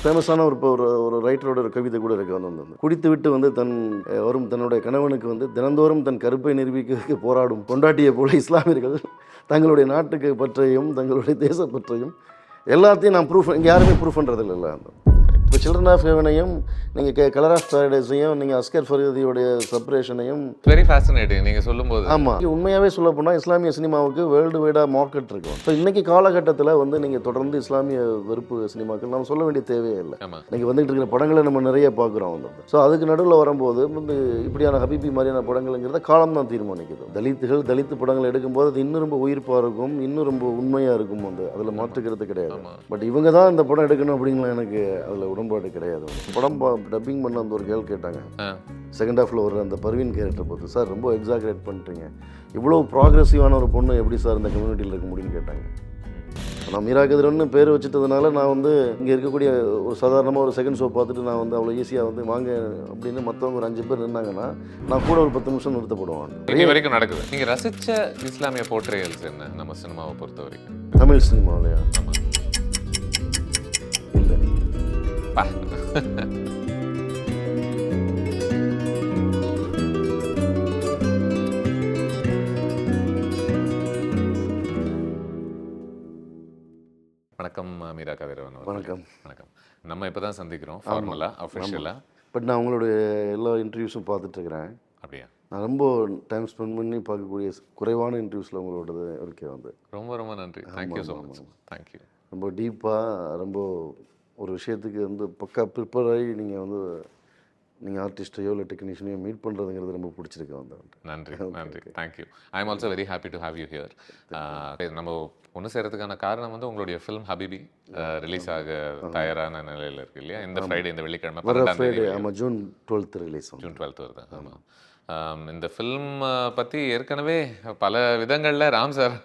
ஃபேமஸான ஒரு இப்போ ஒரு ரைட்டரோட ஒரு கவிதை கூட இருக்கு வந்து குடித்து விட்டு வந்து தன்னுடைய கணவனுக்கு வந்து தினந்தோறும் தன் கருப்பை நிரூபிக்க போராடும் பொண்டாட்டியை போல இஸ்லாமியர்கள் தங்களுடைய நாட்டுக்கு பற்றையும் தங்களுடைய தேச பற்றையும் எல்லாத்தையும் நான் ப்ரூஃப் இங்கே யாருமே ப்ரூஃப் பண்ணுறது இல்லை. இப்போ சில்ட்ரன் ஆஃப் ஹெவனையும் நீங்கள் கலர் ஆஃப் பேரடைஸையும் நீங்கள் அஸ்கர் ஃபரீதியோடைய செப்பரேஷனையும் வெரி ஃபேசினேட்டிங் நீங்கள் சொல்லும்போது. ஆமாம், உண்மையாகவே சொல்ல போனால் இஸ்லாமிய சினிமாவுக்கு வேர்ல்டு வைடாக மார்க்கெட் இருக்கும். இப்போ இன்றைக்கி காலகட்டத்தில் வந்து நீங்கள் தொடர்ந்து இஸ்லாமிய வெறுப்பு சினிமாக்கள் நம்ம சொல்ல வேண்டிய தேவையே இல்லை. நீங்கள் வந்துகிட்டு இருக்கிற படங்களை நம்ம நிறைய பார்க்குறோம் வந்து. ஸோ அதுக்கு நடுவில் வரும்போது வந்து இப்படியான ஹபீபி மாதிரியான படங்கள்ங்கிறத காலம் தான் தீர்மானிக்குது. தலித்து படங்கள் எடுக்கும்போது அது இன்னும் ரொம்ப உயிர்ப்பாக இருக்கும், இன்னும் ரொம்ப உண்மையாக இருக்கும் வந்து, அதில் மாற்றுக்கிறது கிடையாது. பட் இவங்க தான் இந்த படம் எடுக்கணும் அப்படிங்களா எனக்கு அதில் உடன்பாடு கிடையாது. படம் டப்பிங் பண்ண அந்த ஒரு கேள்வி கேட்டாங்க செகண்ட் ஹாஃபில் வர அந்த பர்வீன் கேரக்டர் பார்த்து, சார் ரொம்ப எக்ஸாகரேட் பண்ணிட்டீங்க, இவ்வளோ ப்ராக்ரெசிவான ஒரு பொண்ணு எப்படி சார் இந்த கம்யூனிட்டியில் இருக்க முடியும்னு கேட்டாங்க. நான் மீரா கதிரன்னு பேர் வச்சுட்டதுனால நான் வந்து இங்கே இருக்கக்கூடிய ஒரு சாதாரணமாக ஒரு செகண்ட் ஷோ பார்த்துட்டு நான் வந்து அவ்வளோ ஈஸியாக வந்து வாங்க அப்படின்னு மற்றவங்க ஒரு 5 பேர் நின்னாங்கன்னா நான் கூட ஒரு 10 நிமிஷம் நிறுத்தப்படுவான். இது வரைக்கும் நடக்குது. நீங்கள் ரசித்த இஸ்லாமிய போர்ட்ரேயல்ஸ் என்ன நம்ம சினிமாவை பொறுத்த வரைக்கும்? தமிழ் சினிமாவிலையா? இல்லை. வணக்கம் மீரா கதிரவன். வணக்கம். வணக்கம். நம்ம இப்போ தான் சந்திக்கிறோம் ஃபார்மலாக, அஃபிஷியலாக. பட் நான் உங்களுடைய எல்லா இன்டர்வியூஸும் பார்த்துட்ருக்கிறேன். அப்படியா? நான் ரொம்ப டைம் ஸ்பெண்ட் பண்ணி பார்க்கக்கூடிய குறைவான இன்டர்வியூஸில் உங்களோடது இருக்கே வந்து ரொம்ப ரொம்ப நன்றி. Thank you so much. தேங்க்யூ. ரொம்ப டீப்பாக ரொம்ப ஒரு விஷயத்துக்கு வந்து பக்கா ப்ரிப்பேர் ஆகி நீங்கள் ஆர்டிஸ்ட்டையோ இல்லை டெக்னீஷியனையோ மீட் பண்ணுறதுங்கிறது ரொம்ப பிடிச்சிருக்கு வந்து. நன்றி நன்றி. Thank you. I am also very happy to have you here. நம்ம ஒன்று செய்கிறதுக்கான காரணம் வந்து உங்களுடைய ஃபிலிம் ஹபீபி ரிலீஸ் ஆக தயாரான நிலையில் இருக்குது இல்லையா? இந்த ஃப்ரைடே, இந்த வெள்ளிக்கிழமை 12ஆம் தேதி. ஆமாம், ஜூன் 12 ரிலீஸ். ஜூன் 12 வருது. ஆமாம். இந்த ஃபில்ம் பற்றி ஏற்கனவே பல விதங்களில் ராம் சார்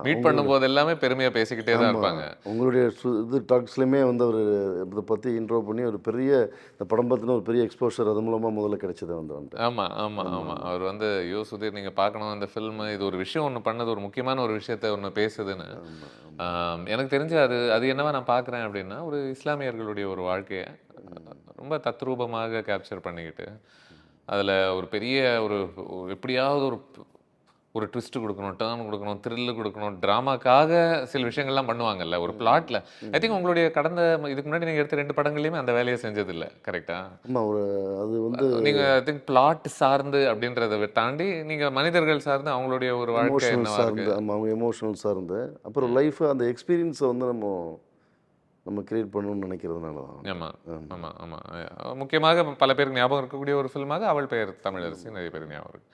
மீட் பண்ணும்போது எல்லாமே பெருமையாக பேசிக்கிட்டே தான் இருப்பாங்க. உங்களுடைய இது டாக்ஸ்லையுமே வந்து அவர் இதை பற்றி இன்ட்ரோ பண்ணி ஒரு பெரிய இந்த படம் பற்றின ஒரு பெரிய எக்ஸ்போஷர் அது மூலமாக முதல்ல கிடைச்சது வந்து. ஆமாம் ஆமாம் ஆமாம். அவர் வந்து சுதீர் நீங்கள் பார்க்கணும் இந்த ஃபில்மு, இது ஒரு விஷயம் ஒன்று பண்ணது, ஒரு முக்கியமான ஒரு விஷயத்தை ஒன்று பேசுதுன்னு. எனக்கு தெரிஞ்சு அது என்னவா நான் பார்க்குறேன் அப்படின்னா, ஒரு இஸ்லாமியர்களுடைய ஒரு வாழ்க்கையை ரொம்ப தத்ரூபமாக கேப்சர் பண்ணிக்கிட்டு அதில் ஒரு பெரிய எப்படியாவது ஒரு ட்விஸ்ட்டு கொடுக்கணும், டேர்ன் கொடுக்கணும், த்ரில்லு கொடுக்கணும், ட்ராமாக்காக சில விஷயங்கள்லாம் பண்ணுவாங்கல்ல ஒரு பிளாட்டில். ஐ திங்க் உங்களுடைய இதுக்கு முன்னாடி நீங்கள் எடுத்த 2 படங்கள்லையுமே அந்த வேலையை செஞ்சதில்லை, கரெக்டாக? ஆமாம். அது வந்து நீங்கள் ஐ திங்க் பிளாட் சார்ந்து அப்படின்றத தாண்டி நீங்கள் மனிதர்கள் சார்ந்து அவங்களுடைய ஒரு வாழ்க்கை என்னவா இருக்கு? ஆமாம், அவங்க எமோஷனல் சார்ந்து அப்புறம் லைஃப் அந்த எக்ஸ்பீரியன்ஸை வந்து நம்ம கிரியேட் பண்ணணும்னு நினைக்கிறதுனால தான். ஆமாம் ஆமாம் ஆமாம். முக்கியமாக பல பேருக்கு ஞாபகம் இருக்கக்கூடிய ஒரு ஃபில்மாக அவள் பெயர் தமிழரசி நிறைய பேருக்கு ஞாபகம் இருக்குது.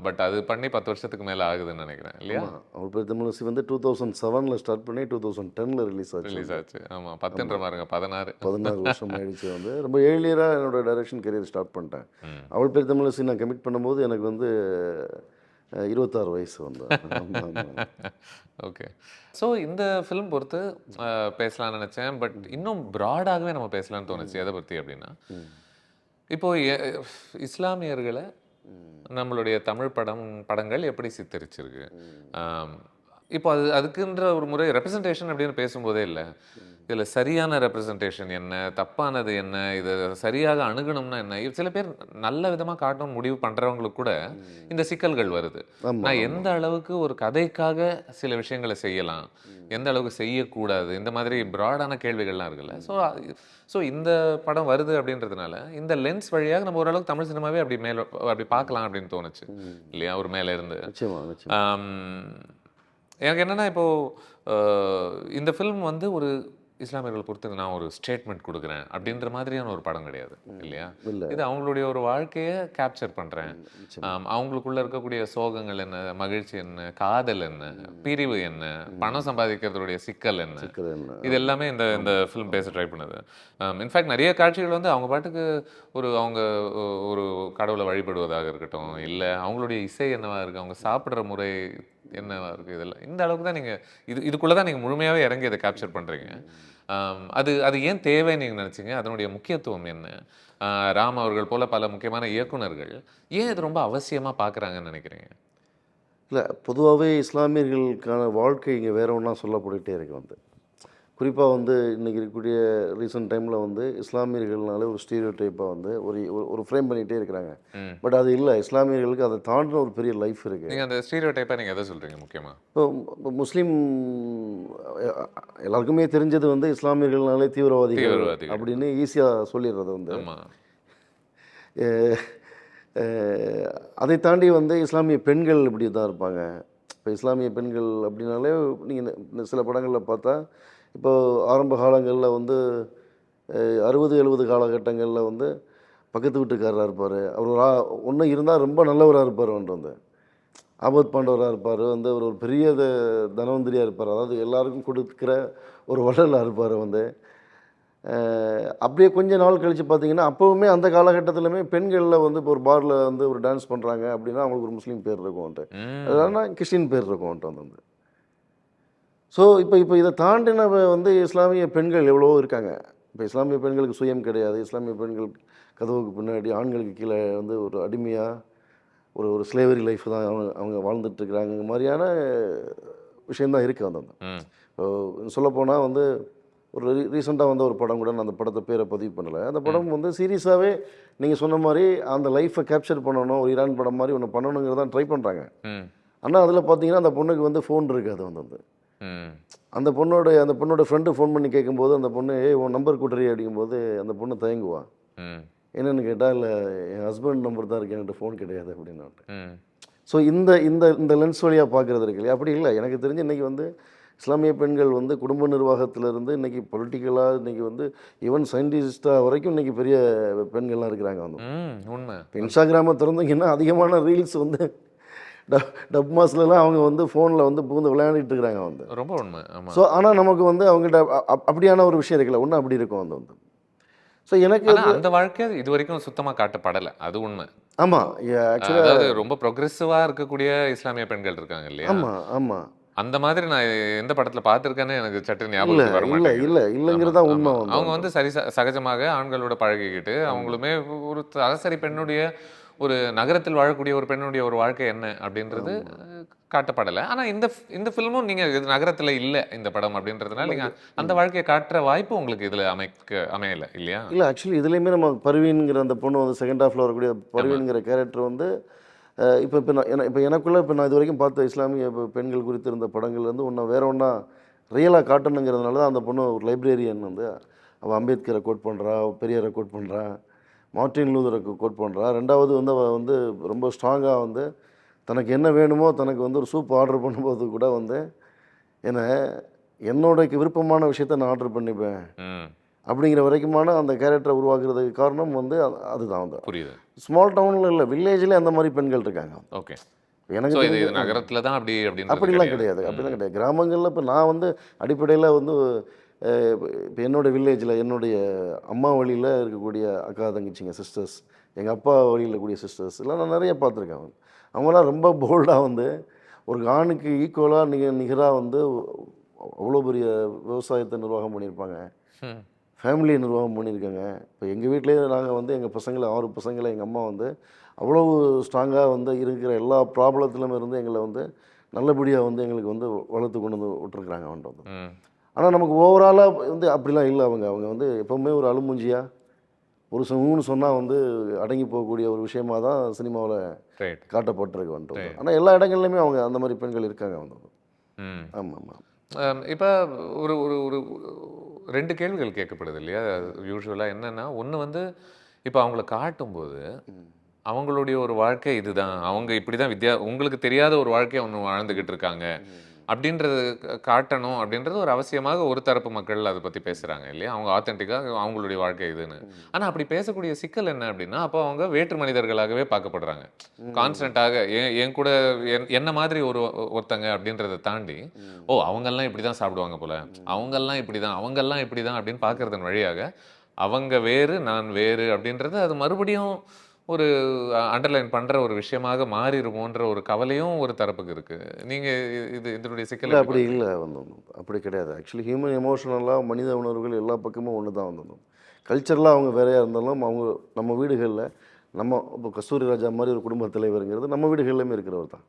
பட் அது பண்ணி 10 வருஷத்துக்கு மேலே ஆகுதுன்னு நினைக்கிறேன் இல்லையா? அவள் பேர் தமிழரசி வந்து 2007 ஸ்டார்ட் பண்ணி 2010 ரிலீஸ் ஆச்சு. ஆமாம், 10 பாருங்க, 16 வருஷம் ஆயிடுச்சு. வந்து ரொம்ப ஏர்லியராக என்னோட டைரக்ஷன் கரியர் ஸ்டார்ட் பண்ணிட்டேன். அவள் பேர் தமிழரசி நான் கமிட் பண்ணும்போது எனக்கு வந்து 26 வயசு வந்து. ஓகே. ஸோ இந்த ஃபிலிம் பொறுத்து பேசலாம்னு நினச்சேன். பட் இன்னும் ப்ராடாகவே நம்ம பேசலான்னு தோணுச்சு. எதை பற்றி அப்படின்னா, இப்போது இஸ்லாமியர்களை நம்மளுடைய தமிழ் படங்கள் எப்படி சித்தரிச்சிருக்கு? இப்போ அதுக்குன்ற ஒரு முறை ரெப்ரசன்டேஷன் அப்படின்னு பேசும்போதே இல்லை, இதில் சரியான ரெப்ரசன்டேஷன் என்ன, தப்பானது என்ன, இதை சரியாக அணுகணும்னா என்ன, சில பேர் நல்ல விதமாக காட்டணும்னு முடிவு பண்ணுறவங்களுக்கு கூட இந்த சிக்கல்கள் வருது. நான் எந்த அளவுக்கு ஒரு கதைக்காக சில விஷயங்களை செய்யலாம், எந்த அளவுக்கு செய்யக்கூடாது, இந்த மாதிரி ப்ராடான கேள்விகள்லாம் இருக்குல்ல. ஸோ இந்த படம் வருது அப்படின்றதுனால இந்த லென்ஸ் வழியாக நம்ம ஓரளவுக்கு தமிழ் சினிமாவே அப்படி பார்க்கலாம் அப்படின்னு தோணுச்சு இல்லையா? ஒரு மேலே இருந்து. எனக்கு என்னென்னா, இப்போது இந்த ஃபிலிம் வந்து ஒரு இஸ்லாமியர்கள் பொறுத்து நான் ஒரு ஸ்டேட்மெண்ட் கொடுக்குறேன் அப்படின்ற மாதிரியான ஒரு படம் கிடையாது இல்லையா? இது அவங்களுடைய ஒரு வாழ்க்கையை கேப்சர் பண்ணுறேன். அவங்களுக்குள்ள இருக்கக்கூடிய சோகங்கள் என்ன, மகிழ்ச்சி என்ன, காதல் என்ன, பிரிவு என்ன, பணம் சம்பாதிக்கிறதுடைய சிக்கல் என்ன, இது எல்லாமே இந்த ஃபிலிம் பேச ட்ரை பண்ணுது. இன்ஃபேக்ட் நிறைய காட்சிகள் வந்து அவங்க பாட்டுக்கு அவங்க ஒரு கடவுளை வழிபடுவதாக இருக்கட்டும், இல்லை அவங்களுடைய இசை என்னவா இருக்குது, அவங்க சாப்பிட்ற முறை என்னவா இருக்குது, இதெல்லாம் இந்த அளவுக்கு தான் நீங்கள் இதுக்குள்ளே தான் நீங்கள் முழுமையாகவே இறங்கி அதை கேப்சர் பண்ணுறீங்க. அது ஏன் தேவைன்னு நீங்கள் நினச்சிங்க? அதனுடைய முக்கியத்துவம் என்ன? ராம் அவர்கள் போல் பல முக்கியமான இயக்குனர்கள் ஏன் இது ரொம்ப அவசியமாக பார்க்குறாங்கன்னு நினைக்கிறீங்க? இல்லை, பொதுவாகவே இஸ்லாமியர்களுக்கான வாழ்க்கை இங்கே வேற ஒன்றா சொல்லப்பட்டுகிட்டே இருக்கு. வந்து குறிப்பாக வந்து இன்றைக்கி இருக்கக்கூடிய ரீசெண்ட் டைமில் வந்து இஸ்லாமியர்கள்னாலே ஒரு ஸ்டீரியோ டைப்பாக வந்து ஒரு ஒரு ஃப்ரேம் பண்ணிகிட்டே இருக்கிறாங்க. பட் அது இல்லை, இஸ்லாமியர்களுக்கு அதை தாண்டின ஒரு பெரிய லைஃப் இருக்குது. நீங்கள் அந்த ஸ்டீரியோ டைப்பாக நீங்கள் எதை சொல்கிறீங்க முக்கியமாக? இப்போ முஸ்லீம் எல்லாருக்குமே தெரிஞ்சது வந்து இஸ்லாமியர்கள்னாலே தீவிரவாதிகள் அப்படின்னு ஈஸியாக சொல்லிடுறது வந்து. அதை தாண்டி வந்து இஸ்லாமிய பெண்கள் இப்படி தான் இருப்பாங்க. இப்போ இஸ்லாமிய பெண்கள் அப்படின்னாலே நீங்கள் சில படங்களில் பார்த்தா, இப்போ ஆரம்ப காலங்களில் வந்து 60-70 காலகட்டங்களில் வந்து பக்கத்து வீட்டுக்காரராக இருப்பார். அவர் ஒரு ஒன்று இருந்தால் ரொம்ப நல்லவராக இருப்பார். வந்து ஆபத் பாண்டவராக இருப்பார். வந்து ஒரு பெரிய தனவந்திரியாக இருப்பார். அதாவது எல்லாருக்கும் கொடுக்குற ஒரு வள்ளலாக இருப்பார். வந்து அப்படியே கொஞ்ச நாள் கழித்து பார்த்தீங்கன்னா, அப்போவுமே அந்த காலகட்டத்திலுமே பெண்களில் வந்து இப்போ ஒரு பாரில் வந்து ஒரு டான்ஸ் பண்ணுறாங்க அப்படின்னா அவங்களுக்கு ஒரு முஸ்லீம் பேர் இருக்கும். வந்துட்டு அதனால கிறிஸ்டின் பேர் இருக்கும். வந்து ஸோ இப்போ இதை தாண்டின வந்து இஸ்லாமிய பெண்கள் எவ்வளவோ இருக்காங்க. இப்போ இஸ்லாமிய பெண்களுக்கு சுயம் கிடையாது. இஸ்லாமிய பெண்கள் கதவுக்கு பின்னாடி ஆண்களுக்கு கீழே வந்து ஒரு அடிமையாக ஒரு ஸ்லேவரி லைஃப் தான் அவங்க வாழ்ந்துட்டுருக்குறாங்க மாதிரியான விஷயந்தான் இருக்குது. வந்து இப்போ சொல்லப்போனால் வந்து ஒரு ரீசெண்டாக வந்து ஒரு படம் கூட, நான் அந்த படத்தை பேரை பதிவு பண்ணலை. அந்த படம் வந்து சீரியஸாகவே நீங்கள் சொன்ன மாதிரி அந்த லைஃப்பை கேப்சர் பண்ணணும், ஒரு ஈரான் படம் மாதிரி ஒன்று பண்ணணுங்கிறதான் ட்ரை பண்ணுறாங்க. ஆனால் அதில் பார்த்தீங்கன்னா அந்த பொண்ணுக்கு வந்து ஃபோன் இருக்காது. வந்து அந்த பொண்ணோட ஃப்ரெண்டு ஃபோன் பண்ணி கேட்கும்போது அந்த பொண்ணு உன் நம்பர் கூட்டுறி அப்படிங்கும்போது அந்த பொண்ணு தயங்குவான். என்னென்னு கேட்டால், இல்லை என் ஹஸ்பண்ட் நம்பர் தான் இருக்குது, என்கிட்ட ஃபோன் கிடையாது அப்படின்னாட்டு. ஸோ இந்த இந்த இந்த லென்ஸ் வழியாக பார்க்குறது இருக்கு இல்லையா? அப்படி இல்லை. எனக்கு தெரிஞ்சு இன்றைக்கி வந்து இஸ்லாமிய பெண்கள் வந்து குடும்ப நிர்வாகத்திலேருந்து இன்றைக்கி பொலிட்டிக்கலாக, இன்றைக்கி வந்து ஈவன் சயின்டிஸ்டாக வரைக்கும் இன்றைக்கி பெரிய பெண்கள்லாம் இருக்கிறாங்க. வந்து உண்மை. இப்போ இன்ஸ்டாகிராமை திறந்தீங்கன்னா அதிகமான ரீல்ஸ் வந்து டப் மாஸ்லாம் அவங்க வந்து ஃபோனில் வந்து புகுந்து விளையாடிட்டு இருக்கிறாங்க. வந்து ரொம்ப உண்மை. ஸோ ஆனால் நமக்கு வந்து அவங்ககிட்ட அப்படியான ஒரு விஷயம் இருக்குல்ல, ஒன்று அப்படி இருக்கும். வந்து ஸோ எனக்கு அந்த வாழ்க்கை இது வரைக்கும் சுத்தமாக காட்டப்படலை. அது உண்மை. ஆமாம். அதாவது ரொம்ப ப்ரொக்ரெசிவாக இருக்கக்கூடிய இஸ்லாமிய பெண்கள் இருக்காங்க இல்லையா? ஆமாம் ஆமாம். அந்த மாதிரி நான் எந்த படத்தில் பார்த்துருக்கேன்னு எனக்கு சட்டு ஞாபகம் வர மாட்டேங்குது. இல்லைங்கிறதா உண்மை. அவங்க வந்து சகஜமாக ஆண்களோட பழகிக்கிட்டு அவங்களுமே ஒரு சராசரி பெண்ணுடைய ஒரு நகரத்தில் வாழக்கூடிய ஒரு பெண்ணுடைய ஒரு வாழ்க்கை என்ன அப்படின்றது காட்டப்படலை. ஆனால் இந்த ஃபில்மும் நீங்கள் இது நகரத்தில் இல்லை இந்த படம் அப்படின்றதுனால நீங்கள் அந்த வாழ்க்கையை காட்டுற வாய்ப்பு உங்களுக்கு இதில் அமையலை இல்லையா? இல்லை, ஆக்சுவலி இதுலேயுமே நம்ம பர்வீன்கிற அந்த பொண்ணு வந்து செகண்ட் ஹாஃபில் வரக்கூடிய பர்வீன்கிற கேரக்டர் வந்து இப்போ எனக்குள்ளே நான் இது வரைக்கும் பார்த்த இஸ்லாமிய பெண்கள் குறித்து இருந்த படங்கள் வந்து வேற ஒன்றா ரியலாக காட்டணுங்கிறதுனால தான் அந்த பொண்ணு ஒரு லைப்ரரியன். வந்து அவள் அம்பேத்கரை கோட் பண்ணுறா, பெரியாரை கோட் பண்ணுறா, மார்ட்டின் லூதரை கோட் பண்ணுறா. ரெண்டாவது வந்து அவள் வந்து ரொம்ப ஸ்ட்ராங்காக வந்து தனக்கு என்ன வேணுமோ, தனக்கு வந்து ஒரு சூப் ஆர்டர் பண்ணும்போது கூட வந்து என்னோட விருப்பமான விஷயத்த நான் ஆர்டர் பண்ணிப்பேன் அப்படிங்கிற வரைக்குமான அந்த கேரக்டரை உருவாக்குறதுக்கு காரணம் வந்து அதுதான். வந்து புரியுது. ஸ்மால் டவுனில் இல்லை, வில்லேஜில் அந்த மாதிரி பெண்கள் இருக்காங்க. ஓகே. எனக்கு நகரத்தில் தான் அப்படிலாம் கிடையாது. கிராமங்களில் இப்போ நான் வந்து அடிப்படையில் வந்து இப்போ என்னோடய வில்லேஜில் என்னுடைய அம்மா வழியில் இருக்கக்கூடிய அக்கா தங்கச்சிங்க சிஸ்டர்ஸ், எங்கள் அப்பா வழியில் இருக்கக்கூடிய சிஸ்டர்ஸ் எல்லாம் நான் நிறைய பார்த்துருக்கேன். அவங்களாம் ரொம்ப போல்டாக வந்து ஒரு ஆணுக்கு ஈக்குவலாக நிகராக வந்து அவ்வளோ பெரிய விவசாயத்தை நிர்வாகம் பண்ணியிருப்பாங்க, ஃபேமிலியை நிர்வாகம் பண்ணியிருக்காங்க. இப்போ எங்கள் வீட்டிலேயே நாங்கள் வந்து எங்கள் பசங்களை 6 பசங்களை எங்கள் அம்மா வந்து அவ்வளோ ஸ்ட்ராங்காக வந்து இருக்கிற எல்லா ப்ராப்ளத்திலும் இருந்து எங்களை வந்து நல்லபடியாக வந்து எங்களுக்கு வந்து வளர்த்து கொண்டு வந்து விட்டுருக்குறாங்க. வந்து ஆனால் நமக்கு ஓவராலாக வந்து அப்படிலாம் இல்லை. அவங்க வந்து எப்போவுமே ஒரு அழுமூஞ்சியாக ஒரு சொன்னால் வந்து அடங்கி போகக்கூடிய ஒரு விஷயமாக தான் சினிமாவில் காட்டப்பட்டிருக்கு. வந்துட்டு ஆனால் எல்லா இடங்கள்லையுமே அவங்க அந்த மாதிரி பெண்கள் இருக்காங்க. வந்து ஆமாம் ஆமாம். இப்போ ஒரு ஒரு 2 கேள்விகள் கேட்கப்படுது இல்லையா யூஸ்வலாக? என்னென்னா, ஒன்று வந்து இப்போ அவங்கள காட்டும்போது அவங்களுடைய ஒரு வாழ்க்கை இதுதான், அவங்க இப்படி தான் உங்களுக்கு தெரியாத ஒரு வாழ்க்கையை ஒன்று வாழ்ந்துக்கிட்டு இருக்காங்க அப்படின்றது காட்டணும் அப்படின்றது ஒரு அவசியமாக ஒரு தரப்பு மக்கள் அதை பற்றி பேசுகிறாங்க இல்லையா? அவங்க ஆத்தென்டிக்காக அவங்களுடைய வாழ்க்கை இதுன்னு. ஆனால் அப்படி பேசக்கூடிய சிக்கல் என்ன அப்படின்னா, அப்போ அவங்க வேற்று மனிதர்களாகவே பார்க்கப்படுறாங்க கான்ஸ்டண்ட்டாக. என் கூட என்ன மாதிரி ஒருத்தங்க அப்படின்றத தாண்டி, ஓ அவங்கெல்லாம் இப்படி தான் சாப்பிடுவாங்க போல, அவங்கெல்லாம் இப்படி தான், அவங்கெல்லாம் இப்படி தான் அப்படின்னு பார்க்கறதன் வழியாக அவங்க வேறு நான் வேறு அப்படின்றது அது மறுபடியும் ஒரு அண்டர்லைன் பண்ணுற ஒரு விஷயமாக மாறிடுமோன்ற ஒரு கவலையும் ஒரு தரப்புக்கு இருக்குது. நீங்கள் இதனுடைய சிக்கல் அப்படி இல்லை. அப்படி கிடையாது. ஆக்சுவலி ஹியூமன் எமோஷனலாக மனித உணர்வுகள் எல்லா பக்கமும் ஒன்று தான். கல்ச்சரலாக அவங்க வேறையாக இருந்தாலும் அவங்க நம்ம வீடுகளில் இப்போ கஸ்தூரி ராஜா மாதிரி ஒரு குடும்ப தலைவருங்கிறது நம்ம வீடுகள்லையுமே இருக்கிறவர் தான்.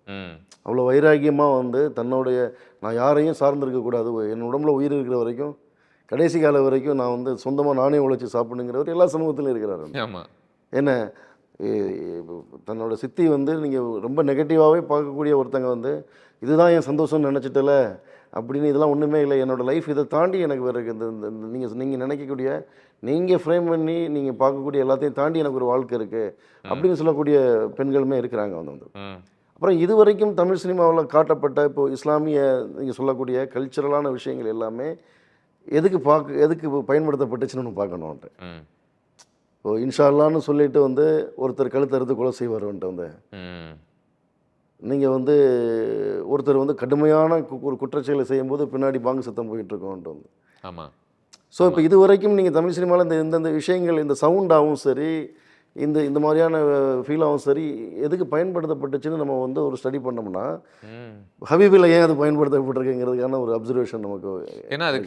அவ்வளோ வைராக்கியமாக வந்து தன்னுடைய நான் யாரையும் சார்ந்திருக்கக்கூடாது, என் உடம்புல உயிர் இருக்கிற வரைக்கும் கடைசி காலம் வரைக்கும் நான் வந்து சொந்தமாக நானே உழைச்சி சாப்பிடுங்கிறவர் எல்லா சமூகத்திலும் இருக்கிறாரு. ஆமாம். என்ன தன்னோட சித்தி வந்து நீங்கள் ரொம்ப நெகட்டிவாகவே பார்க்கக்கூடிய ஒருத்தங்க வந்து இதுதான் என் சந்தோஷம்னு நினச்சிட்டல அப்படின்னு, இதெல்லாம் ஒன்றுமே இல்லை, என்னோடய லைஃப் இதை தாண்டி எனக்கு வேறு இந்த நீங்கள் நினைக்கக்கூடிய, நீங்கள் ஃப்ரேம் பண்ணி நீங்கள் பார்க்கக்கூடிய எல்லாத்தையும் தாண்டி எனக்கு ஒரு வாழ்க்கை இருக்குது அப்படின்னு சொல்லக்கூடிய பெண்களுமே இருக்கிறாங்க வந்து. அப்புறம் இது வரைக்கும் தமிழ் சினிமாவில் காட்டப்பட்ட இப்போது இஸ்லாமிய நீங்கள் சொல்லக்கூடிய கல்ச்சுரலான விஷயங்கள் எல்லாமே எதுக்கு பயன்படுத்தப்பட்டுச்சுன்னு ஒன்று பார்க்கணுன்ட்டு. இப்போ இன்ஷா அல்லான்னு சொல்லிட்டு வந்து ஒருத்தர் கழுத்தறுத்து கொலை செய்வார்ன்ட்டு வந்து, நீங்கள் வந்து ஒருத்தர் வந்து கடுமையான ஒரு குற்றச்செயலை செய்யும்போது பின்னாடி பாங்கு சத்தம் போயிட்டுருக்கோன்ட்டு வந்து. ஆமாம். ஸோ இப்போ இது வரைக்கும் நீங்கள் தமிழ் சினிமாவில் இந்தந்த விஷயங்கள், இந்த சவுண்டாகவும் சரி, இந்த மாதிரியான ஃபீலாகவும் சரி, எதுக்கு பயன்படுத்தப்பட்டுச்சுன்னு நம்ம வந்து ஒரு ஸ்டடி பண்ணோம்னா, ஹபீபில் ஏன் அது பயன்படுத்தப்பட்டிருக்குங்கிறதுக்கான ஒரு அப்சர்வேஷன் நமக்கு. ஏன்னா அது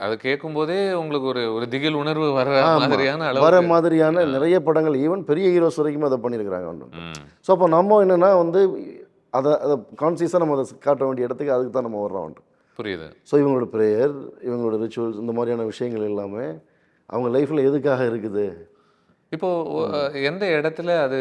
அது கேட்கும்போதே உங்களுக்கு ஒரு திகில் உணர்வு வர மாதிரியான நிறைய படங்கள், ஈவன் பெரிய ஹீரோஸ் வரைக்கும் அதை பண்ணியிருக்கிறாங்க. ஸோ அப்போ நம்ம என்னென்னா வந்து அதை கான்சியஸாக நம்ம அதை காட்ட வேண்டிய இடத்துக்கு அதுக்கு தான் நம்ம வர்றோம். புரியுது. ஸோ இவங்களோட ப்ரேயர், இவங்களோட ரிச்சுவல்ஸ், இந்த மாதிரியான விஷயங்கள் எல்லாமே அவங்க லைஃப்பில் எதுக்காக இருக்குது. இப்போது எந்த இடத்துல அது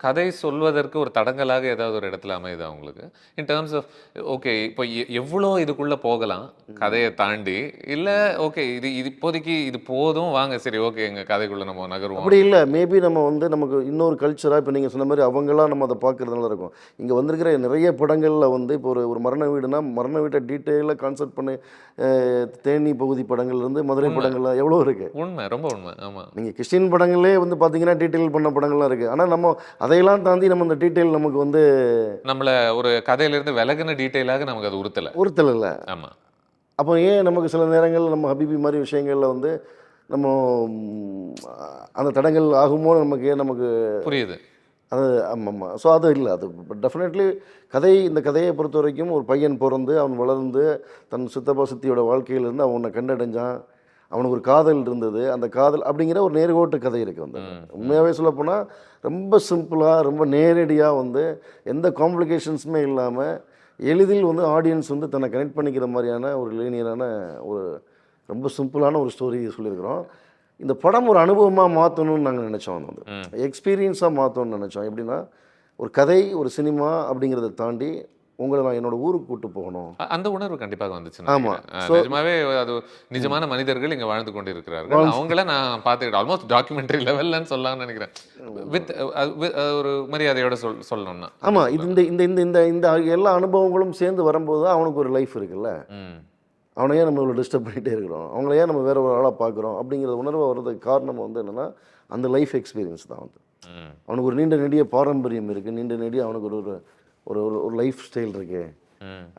கதை சொல்வதற்கு ஒரு தடங்கலாக ஏதாவது ஒரு இடத்துல அமையுது அவங்களுக்கு, இன் டேர்ம்ஸ் ஆஃப் ஓகே இப்போ எவ்வளோ இதுக்குள்ளே போகலாம் கதையை தாண்டி, இல்லை ஓகே இது இப்போதைக்கு இது போதும் வாங்க சரி ஓகே எங்கள் கதைக்குள்ளே நம்ம நகருவோம் அப்படி இல்லை. மேபி நம்ம வந்து நமக்கு இன்னொரு கல்ச்சராக இப்போ நீங்கள் சொன்ன மாதிரி அவங்களாம் நம்ம அதை பார்க்குறதுனால இருக்கும். இங்கே வந்திருக்கிற நிறைய படங்களில் வந்து இப்போ ஒரு மரண வீடுனா மரண வீட்டை டீட்டெயிலாக கான்செப்ட் பண்ணி தேனி பகுதி படங்கள்லேருந்து மதுரை படங்கள்லாம் எவ்வளோ இருக்குது. உண்மை, ரொம்ப உண்மை. ஆமாம். நீங்கள் கிறிஸ்டின் படங்கள் வந்து பார்த்தீங்கன்னா டீட்டெயில் பண்ண படங்கள்லாம் இருக்குது. ஆனால் நம்ம அதையெல்லாம் தாண்டி நம்ம இந்த டீட்டெயில் நமக்கு வந்து நம்மளை ஒரு கதையிலேருந்து விலகின டீட்டெயிலாக நமக்கு அது உறுத்தலை இல்லை. ஆமாம். அப்போ ஏன் நமக்கு சில நேரங்கள் நம்ம ஹபீபி மாதிரி விஷயங்களில் வந்து நம்ம அந்த தடங்கள் ஆகுமோ நமக்கு புரியுது. அது ஆமாம். ஸோ அது இல்லை, அது டெஃபினெட்லி இந்த கதையை பொறுத்த வரைக்கும் ஒரு பையன் பிறந்து அவன் வளர்ந்து தன் சித்தப்பா சித்தியோட வாழ்க்கையிலேருந்து அவனை கண்டடைஞ்சான், அவனுக்கு ஒரு காதல் இருந்தது, அந்த காதல் அப்படிங்கிற ஒரு நேர்கோட்டு கதை இருக்குது வந்து. உண்மையாகவே சொல்லப்போனால் ரொம்ப சிம்பிளாக ரொம்ப நேரடியாக வந்து எந்த காம்ப்ளிகேஷன்ஸுமே இல்லாமல் எளிதில் வந்து ஆடியன்ஸ் வந்து தன்னை கனெக்ட் பண்ணிக்கிற மாதிரியான ஒரு லீனியரான ஒரு ரொம்ப சிம்பிளான ஒரு ஸ்டோரி சொல்லியிருக்கிறோம். இந்த படம் ஒரு அனுபவமாக மாற்றணும்னு நாங்கள் நினச்சோம், வந்து எக்ஸ்பீரியன்ஸாக மாற்றணும்னு நினச்சோம். எப்படின்னா ஒரு கதை ஒரு சினிமா அப்படிங்கிறத தாண்டி உங்களை நான் என்னோட ஊருக்கு கூட்டு போகணும், அந்த உணர்வு கண்டிப்பாக வந்துச்சு. ஆமாம். நிஜமாவே அது நிஜமான மனிதர்கள் இங்கே வாழ்ந்து கொண்டு இருக்கிறார்கள். அவங்கள நான் பார்த்துக்கிட்டேன். ஆல்மோஸ்ட் டாக்குமெண்ட்ரி லெவல்லன்னு சொல்லலாம்னு நினைக்கிறேன். வித் ஒரு மரியாதையோட சொல்லணும்னா. ஆமாம். இந்த இந்த இந்த இந்த இந்த எல்லா அனுபவங்களும் சேர்ந்து வரும்போது தான் அவனுக்கு ஒரு லைஃப் இருக்குல்ல. அவனையே நம்ம இவ்வளோ டிஸ்டர்ப் பண்ணிகிட்டே இருக்கிறோம், அவங்களையே நம்ம வேறு ஒரு ஆளாக பார்க்குறோம் அப்படிங்கிற உணர்வு வர்றதுக்கு காரணம் வந்து என்னென்னா அந்த லைஃப் எக்ஸ்பீரியன்ஸ் தான் வந்து. அவனுக்கு ஒரு நீண்ட நெடிய பாரம்பரியம் இருக்குது, நீண்ட நெடிய அவனுக்கு ஒரு ஒரு ஒரு லைஃப் ஸ்டைல் இருக்குது.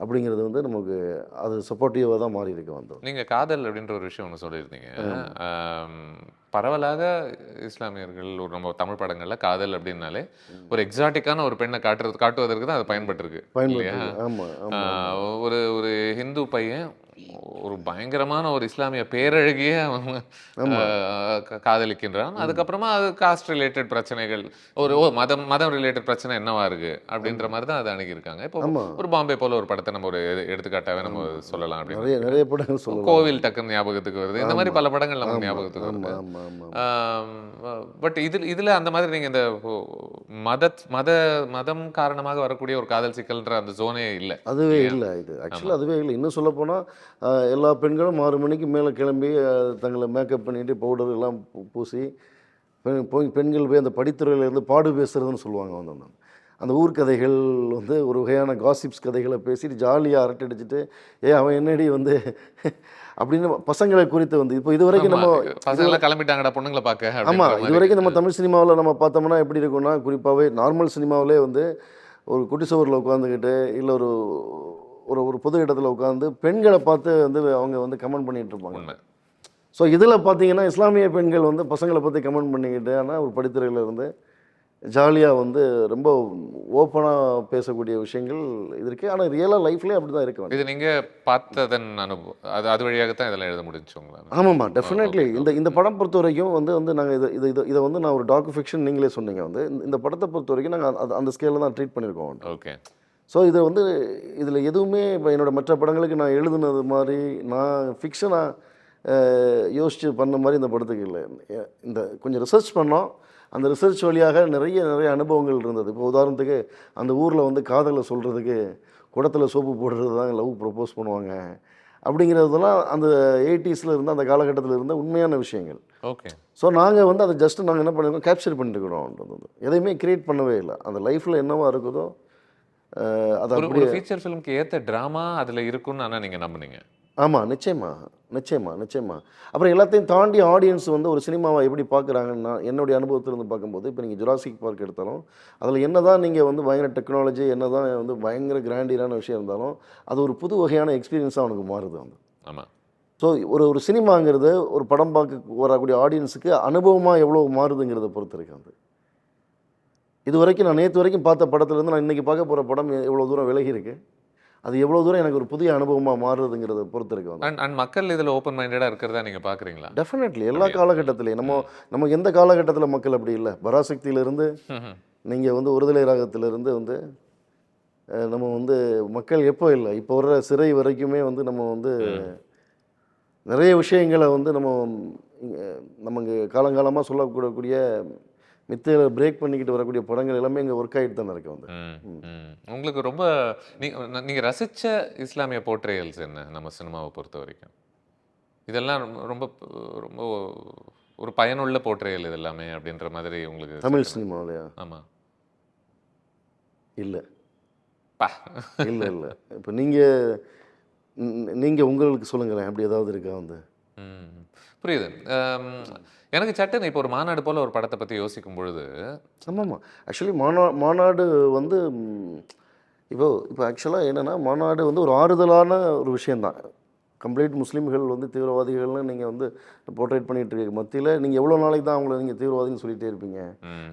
அப்படிங்கிறது வந்து நமக்கு அது சப்போர்ட்டிவாக தான் மாறி இருக்கு வந்து. நீங்கள் காதல் அப்படின்ற ஒரு விஷயம் ஒன்று சொல்லியிருந்தீங்க. பரவலாக இஸ்லாமியர்கள் நம்ம தமிழ் படங்களில் காதல் அப்படின்னாலே ஒரு எக்ஸாட்டிக்கான ஒரு பெண்ணை காட்டுவதற்கு தான் அது பயன்பட்டுருக்கு. ஒரு ஒரு ஹிந்து பையன் ஒரு பயங்கரமான ஒரு இஸ்லாமிய பேரழகிய காதலிக்கின்றான். அதுக்கப்புறமா அது காஸ்ட் ரிலேட்டட் பிரச்சனைகள், ஒரு மதம் ரிலேட்டட் பிரச்சனை என்னவா இருக்கு அப்படின்ற மாதிரி தான் அதை அணுகியிருக்காங்க. இப்போ ஒரு பாம்பே போல ஒரு படத்தை நம்ம ஒரு எடுத்துக்காட்டாவே நம்ம சொல்லலாம். அப்படின்னு நிறைய படங்கள் சொல்லலாம். கோவில் டக்குன்னு ஞாபகத்துக்கு வருது, இந்த மாதிரி பல படங்கள் நமக்கு ஞாபகத்துக்கு வருது. பட் இதுல அந்த மாதிரி நீங்க இந்த மதம் காரணமாக வரக்கூடிய ஒரு காதல் சிக்கல்ன்ற அந்த ஜோனே இல்லை. அதுவே இல்லை. இது ஆக்சுவலாக அதுவே இல்லை. இன்னும் சொல்ல போனால் எல்லா பெண்களும் 6 மணிக்கு மேலே கிளம்பி தங்களை மேக்கப் பண்ணிட்டு பவுடர் எல்லாம் பூசி பெண்கள் போய் அந்த படித்துறையிலேருந்து பாடு பேசுகிறதுன்னு சொல்லுவாங்க வந்து. அந்த ஊர்க்கதைகள் வந்து ஒரு வகையான காசிப்ஸ் கதைகளை பேசிட்டு ஜாலியாக அரட்டை அடிச்சுட்டு அவன் என்னடி வந்து அப்படின்னு பசங்களை குறித்து வந்து இப்போ இது வரைக்கும் நம்ம பசங்களை கிளம்பிட்டாங்கடா பொண்ணுங்களை பார்க்க. ஆமாம், இது வரைக்கும் நம்ம தமிழ் சினிமாவில் நம்ம பார்த்தோம்னா எப்படி இருக்குன்னா, குறிப்பாகவே நார்மல் சினிமாவிலே வந்து ஒரு குட்டி சுவரில் உட்காந்துக்கிட்டு இல்லை ஒரு ஒரு பொது இடத்துல உட்காந்து பெண்களை பார்த்து வந்து அவங்க வந்து கமெண்ட் பண்ணிகிட்டு இருப்பாங்க. ஸோ இதில் பார்த்தீங்கன்னா இஸ்லாமிய பெண்கள் வந்து பசங்களை பற்றி கமெண்ட் பண்ணிக்கிட்டு ஆனால் ஒரு படித்துறையில் இருந்து ஜாலியாக வந்து ரொம்ப ஓப்பனாக பேசக்கூடிய விஷயங்கள் இது இருக்குது. ஆனால் ரியலாக லைஃப்லேயே அப்படி தான் இருக்கு. இது நீங்கள் பார்த்ததன் அனுபவம் அது வழியாகத்தான் இதெல்லாம் எழுத முடிஞ்சுங்களா? ஆமாம்மா, டெஃபினெட்லி. இந்த படம் பொறுத்த வரைக்கும் வந்து நாங்கள் இதை வந்து நான் ஒரு டாக்கு ஃபிக்ஷன் நீங்களே சொன்னீங்க வந்து இந்த படத்தை பொறுத்த வரைக்கும் நாங்கள் அந்த ஸ்கேலில் தான் ட்ரீட் பண்ணியிருக்கோம். ஓகே. ஸோ இதை வந்து இதில் எதுவுமே இப்போ என்னோடய மற்ற படங்களுக்கு நான் எழுதுனது மாதிரி நான் ஃபிக்ஷனாக யோசித்து பண்ண மாதிரி இந்த படத்துக்கு இல்லை. இந்த கொஞ்சம் ரிசர்ச் பண்ணோம். அந்த ரிசர்ச் வழியாக நிறைய அனுபவங்கள் இருந்தது. இப்போ உதாரணத்துக்கு அந்த ஊரில் வந்து காதலை சொல்கிறதுக்கு குடத்துல சோப்பு போடுறது தான் லவ் ப்ரப்போஸ் பண்ணுவாங்க அப்படிங்கிறதெல்லாம் அந்த 80ஸ்ல இருந்த அந்த காலகட்டத்தில் இருந்த உண்மையான விஷயங்கள். ஓகே. ஸோ நாங்கள் வந்து அதை ஜஸ்ட் நாங்கள் என்ன பண்ணிருக்கோம், கேப்சர் பண்ணிருக்கிறோம். எதையுமே கிரியேட் பண்ணவே இல்லை. அந்த லைஃப்பில் என்னவா இருக்குதோ அது ஒரு அப்படியே. ஃபீச்சர் ஃபிலிம்க்கு ஏற்ற ட்ராமா அதில் இருக்குன்னு ஆனால் நீங்கள் நம்புனீங்க? ஆமாம், நிச்சயமா. அப்புறம் எல்லாத்தையும் தாண்டி ஆடியன்ஸ் வந்து ஒரு சினிமாவை எப்படி பார்க்குறாங்கன்னா, என்னுடைய அனுபவத்திலிருந்து பார்க்கும்போது, இப்போ நீங்கள் ஜுராசிக் பார்க் எடுத்தாலும், அதில் என்ன தான் நீங்கள் வந்து பயங்கர டெக்னாலஜி, என்ன தான் வந்து பயங்கர கிராண்டியரான விஷயம் இருந்தாலும், அது ஒரு புது வகையான எக்ஸ்பீரியன்ஸாக அவனுக்கு மாறுது வந்து. ஆமாம். ஸோ ஒரு சினிமாங்கிறது ஒரு படம் பார்க்க வரக்கூடிய ஆடியன்ஸுக்கு அனுபவமாக எவ்வளோ மாறுதுங்கிறத பொறுத்து இருக்கு வந்து. இது வரைக்கும் நான் நேற்று வரைக்கும் பார்த்த படத்துலேருந்து நான் இன்றைக்கி பார்க்க போகிற படம் எவ்வளோ தூரம் விலகி இருக்கு, அது எவ்வளோ தூரம் எனக்கு ஒரு புதிய அனுபவமாக மாறுதுங்கிறத பொறுத்து இருக்கு வந்து. அண்ட் மக்கள் இதில் ஓப்பன் மைண்டடாக இருக்கிறதா நீங்கள் பார்க்குறீங்களா? டெஃபினெட்லி எல்லா காலகட்டத்திலையும் நம்ம எந்த காலகட்டத்தில் மக்கள் அப்படி இல்லை. பராசக்தியிலேருந்து நீங்கள் வந்து ஒருதலை ராகத்திலிருந்து வந்து நம்ம வந்து மக்கள் எப்போ இல்லை, இப்போ வர்ற சிறை வரைக்குமே வந்து நம்ம வந்து நிறைய விஷயங்களை வந்து நமக்கு காலங்காலமாக சொல்லக்கூடக்கூடிய மித்தையில பிரேக் பண்ணிக்கிட்டு வரக்கூடிய படங்கள் எல்லாமே இங்கே ஒர்க் ஆகிட்டு தானே இருக்கு வந்து. உங்களுக்கு ரொம்ப நீங்கள் ரசித்த இஸ்லாமிய போர்ட்ரேயல்ஸ் என்ன நம்ம சினிமாவை பொறுத்த வரைக்கும்? இதெல்லாம் ரொம்ப ரொம்ப ஒரு பயனுள்ள போர்ட்ரேயல் இது எல்லாமே அப்படின்ற மாதிரி உங்களுக்கு தமிழ் சினிமாவிலையா? ஆமாம். இல்லை பா இல்லை இப்போ நீங்கள் உங்களுக்கு சொல்லுங்களேன், அப்படி ஏதாவது இருக்கா வந்து? புரியுது. எனக்கு சட்டுன்னு இப்போ ஒரு மாநாடு போல் ஒரு படத்தை பற்றி யோசிக்கும் பொழுது. ஆமாம், ஆக்சுவலி மாநாடு வந்து இப்போ ஆக்சுவலாக என்னென்னா, மாநாடு வந்து ஒரு ஆறுதலான ஒரு விஷயந்தான். கம்ப்ளீட் முஸ்லீம்கள் வந்து தீவிரவாதிகள்னு நீங்கள் வந்து போர்ட்ரேட் பண்ணிகிட்டு இருக்க மத்தியில் நீங்கள் எவ்வளோ நாளைக்கு தான் அவங்கள நீங்கள் தீவிரவாதின்னு சொல்லிகிட்டே இருப்பீங்க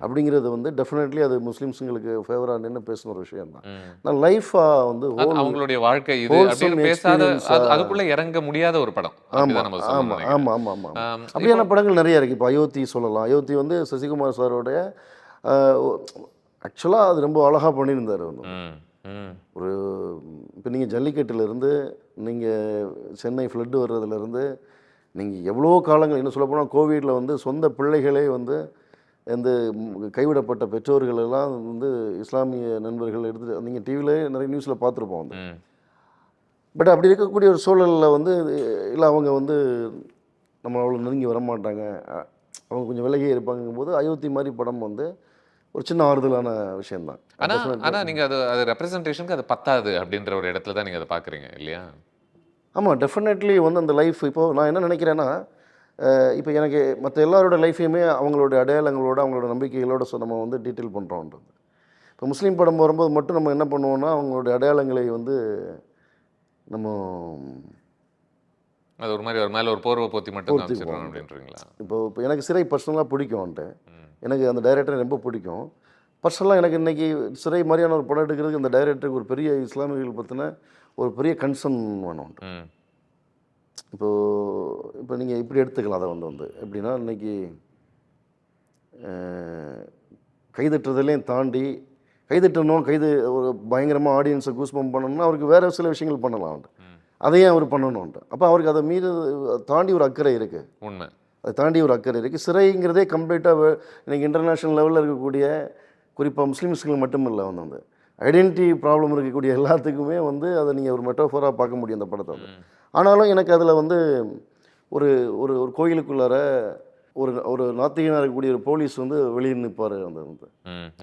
அப்படிங்கிறது வந்து டெஃபினெட்லி அது முஸ்லீம்ஸுங்களுக்கு ஃபேவராக நின்று பேசின ஒரு விஷயம் தான். நான் லைஃபாக வந்து அவங்களுடைய வாழ்க்கை இது அப்படின்னு பேசாத, அதுக்குள்ளே இறங்க முடியாத ஒரு படம். ஆமாம். அப்படியான படங்கள் நிறைய இருக்குது. இப்போ அயோத்தி சொல்லலாம். அயோத்தி வந்து சசிகுமார் சாரோடைய ஆக்சுவலாக அது ரொம்ப அழகாக பண்ணியிருந்தார் வந்து. ஒரு இப்போ நீங்கள் ஜல்லிக்கட்டுலேருந்து நீங்கள் சென்னை ஃப்ளட்டு வர்றதுலேருந்து நீங்கள் எவ்வளோ காலங்கள், என்ன சொல்ல போனால் கோவிடில் வந்து சொந்த பிள்ளைகளே வந்து இந்த கைவிடப்பட்ட பெற்றோர்கள் எல்லாம் வந்து இஸ்லாமிய நண்பர்கள் எடுத்துகிட்டு நீங்கள் டிவிலே நிறைய நியூஸில் பார்த்துருப்போம் வந்து. பட் அப்படி இருக்கக்கூடிய ஒரு சூழலில் வந்து இல்லை அவங்க வந்து நம்ம அவ்வளோ நெருங்கி வரமாட்டாங்க, அவங்க கொஞ்சம் விலகியே இருப்பாங்கும்போது அயோத்தி மாதிரி படம் வந்து ஒரு சின்ன ஆறுதலான விஷயந்தான். ஆனால் நீங்கள் அது ரெப்ரசன்டேஷனுக்கு அது பத்தாது அப்படின்ற ஒரு இடத்துல தான் நீங்கள் அதை பார்க்குறீங்க இல்லையா? ஆமாம், டெஃபினெட்லி வந்து அந்த லைஃப் இப்போது நான் என்ன நினைக்கிறேன்னா, இப்போ எனக்கு மற்ற எல்லாரோட லைஃப்பையுமே அவங்களோட அடையாளங்களோட அவங்களோட நம்பிக்கைகளோட நம்ம வந்து டீட்டெயில் பண்ணுறோன்றது. இப்போ முஸ்லீம் படம் வரும்போது மட்டும் நம்ம என்ன பண்ணுவோம்னா, அவங்களோட அடையாளங்களை வந்து நம்ம அது ஒரு மாதிரி ஒரு மேலே ஒரு போர்வை போற்றி மட்டும் காமிச்சிடறோம் அப்படின்றீங்களா? இப்போ எனக்கு சிறை பர்சனலாக பிடிக்கும்ன்ட்டு, எனக்கு அந்த டைரக்டரை ரொம்ப பிடிக்கும். பர்சனலாக எனக்கு இன்றைக்கி சிறை மாதிரியான ஒரு படம் எடுக்கிறதுக்கு இந்த டைரக்டருக்கு ஒரு பெரிய இஸ்லாமியர்கள் பற்றின ஒரு பெரிய கன்சர்ன் வேணும். இப்போ நீங்கள் இப்படி எடுத்துக்கலாம். அதை வந்து எப்படின்னா, இன்றைக்கி கைதட்டுறதுலேயும் தாண்டி கைதட்டணும், ஒரு பயங்கரமாக ஆடியன்ஸை கூஸ்பம் பண்ணணும்னா அவருக்கு வேறு சில விஷயங்கள் பண்ணலாம். அதையும் அவர் பண்ணணும்ன்ட்டு அப்போ அவருக்கு அதை மீது தாண்டி ஒரு அக்கறை இருக்குது. உண்மை, அதை தாண்டி ஒரு அக்கறை இருக்குது. சிறைங்கிறதே கம்ப்ளீட்டாக இன்றைக்கி இன்டர்நேஷ்னல் லெவலில் இருக்கக்கூடிய, குறிப்பாக முஸ்லீம்ஸ்கள் மட்டும் இல்லை வந்து ஐடென்டிட்டி ப்ராப்ளம் இருக்கக்கூடிய எல்லாத்துக்குமே வந்து அதை நீங்கள் ஒரு மெட்டாஃபராக பார்க்க முடியும் அந்த படத்தை வந்து. ஆனாலும் எனக்கு அதில் வந்து ஒரு ஒரு ஒரு கோயிலுக்குள்ளார ஒரு நாத்திகனாக இருக்கக்கூடிய ஒரு போலீஸ் வந்து வெளியே நிற்பார் அந்த வந்து.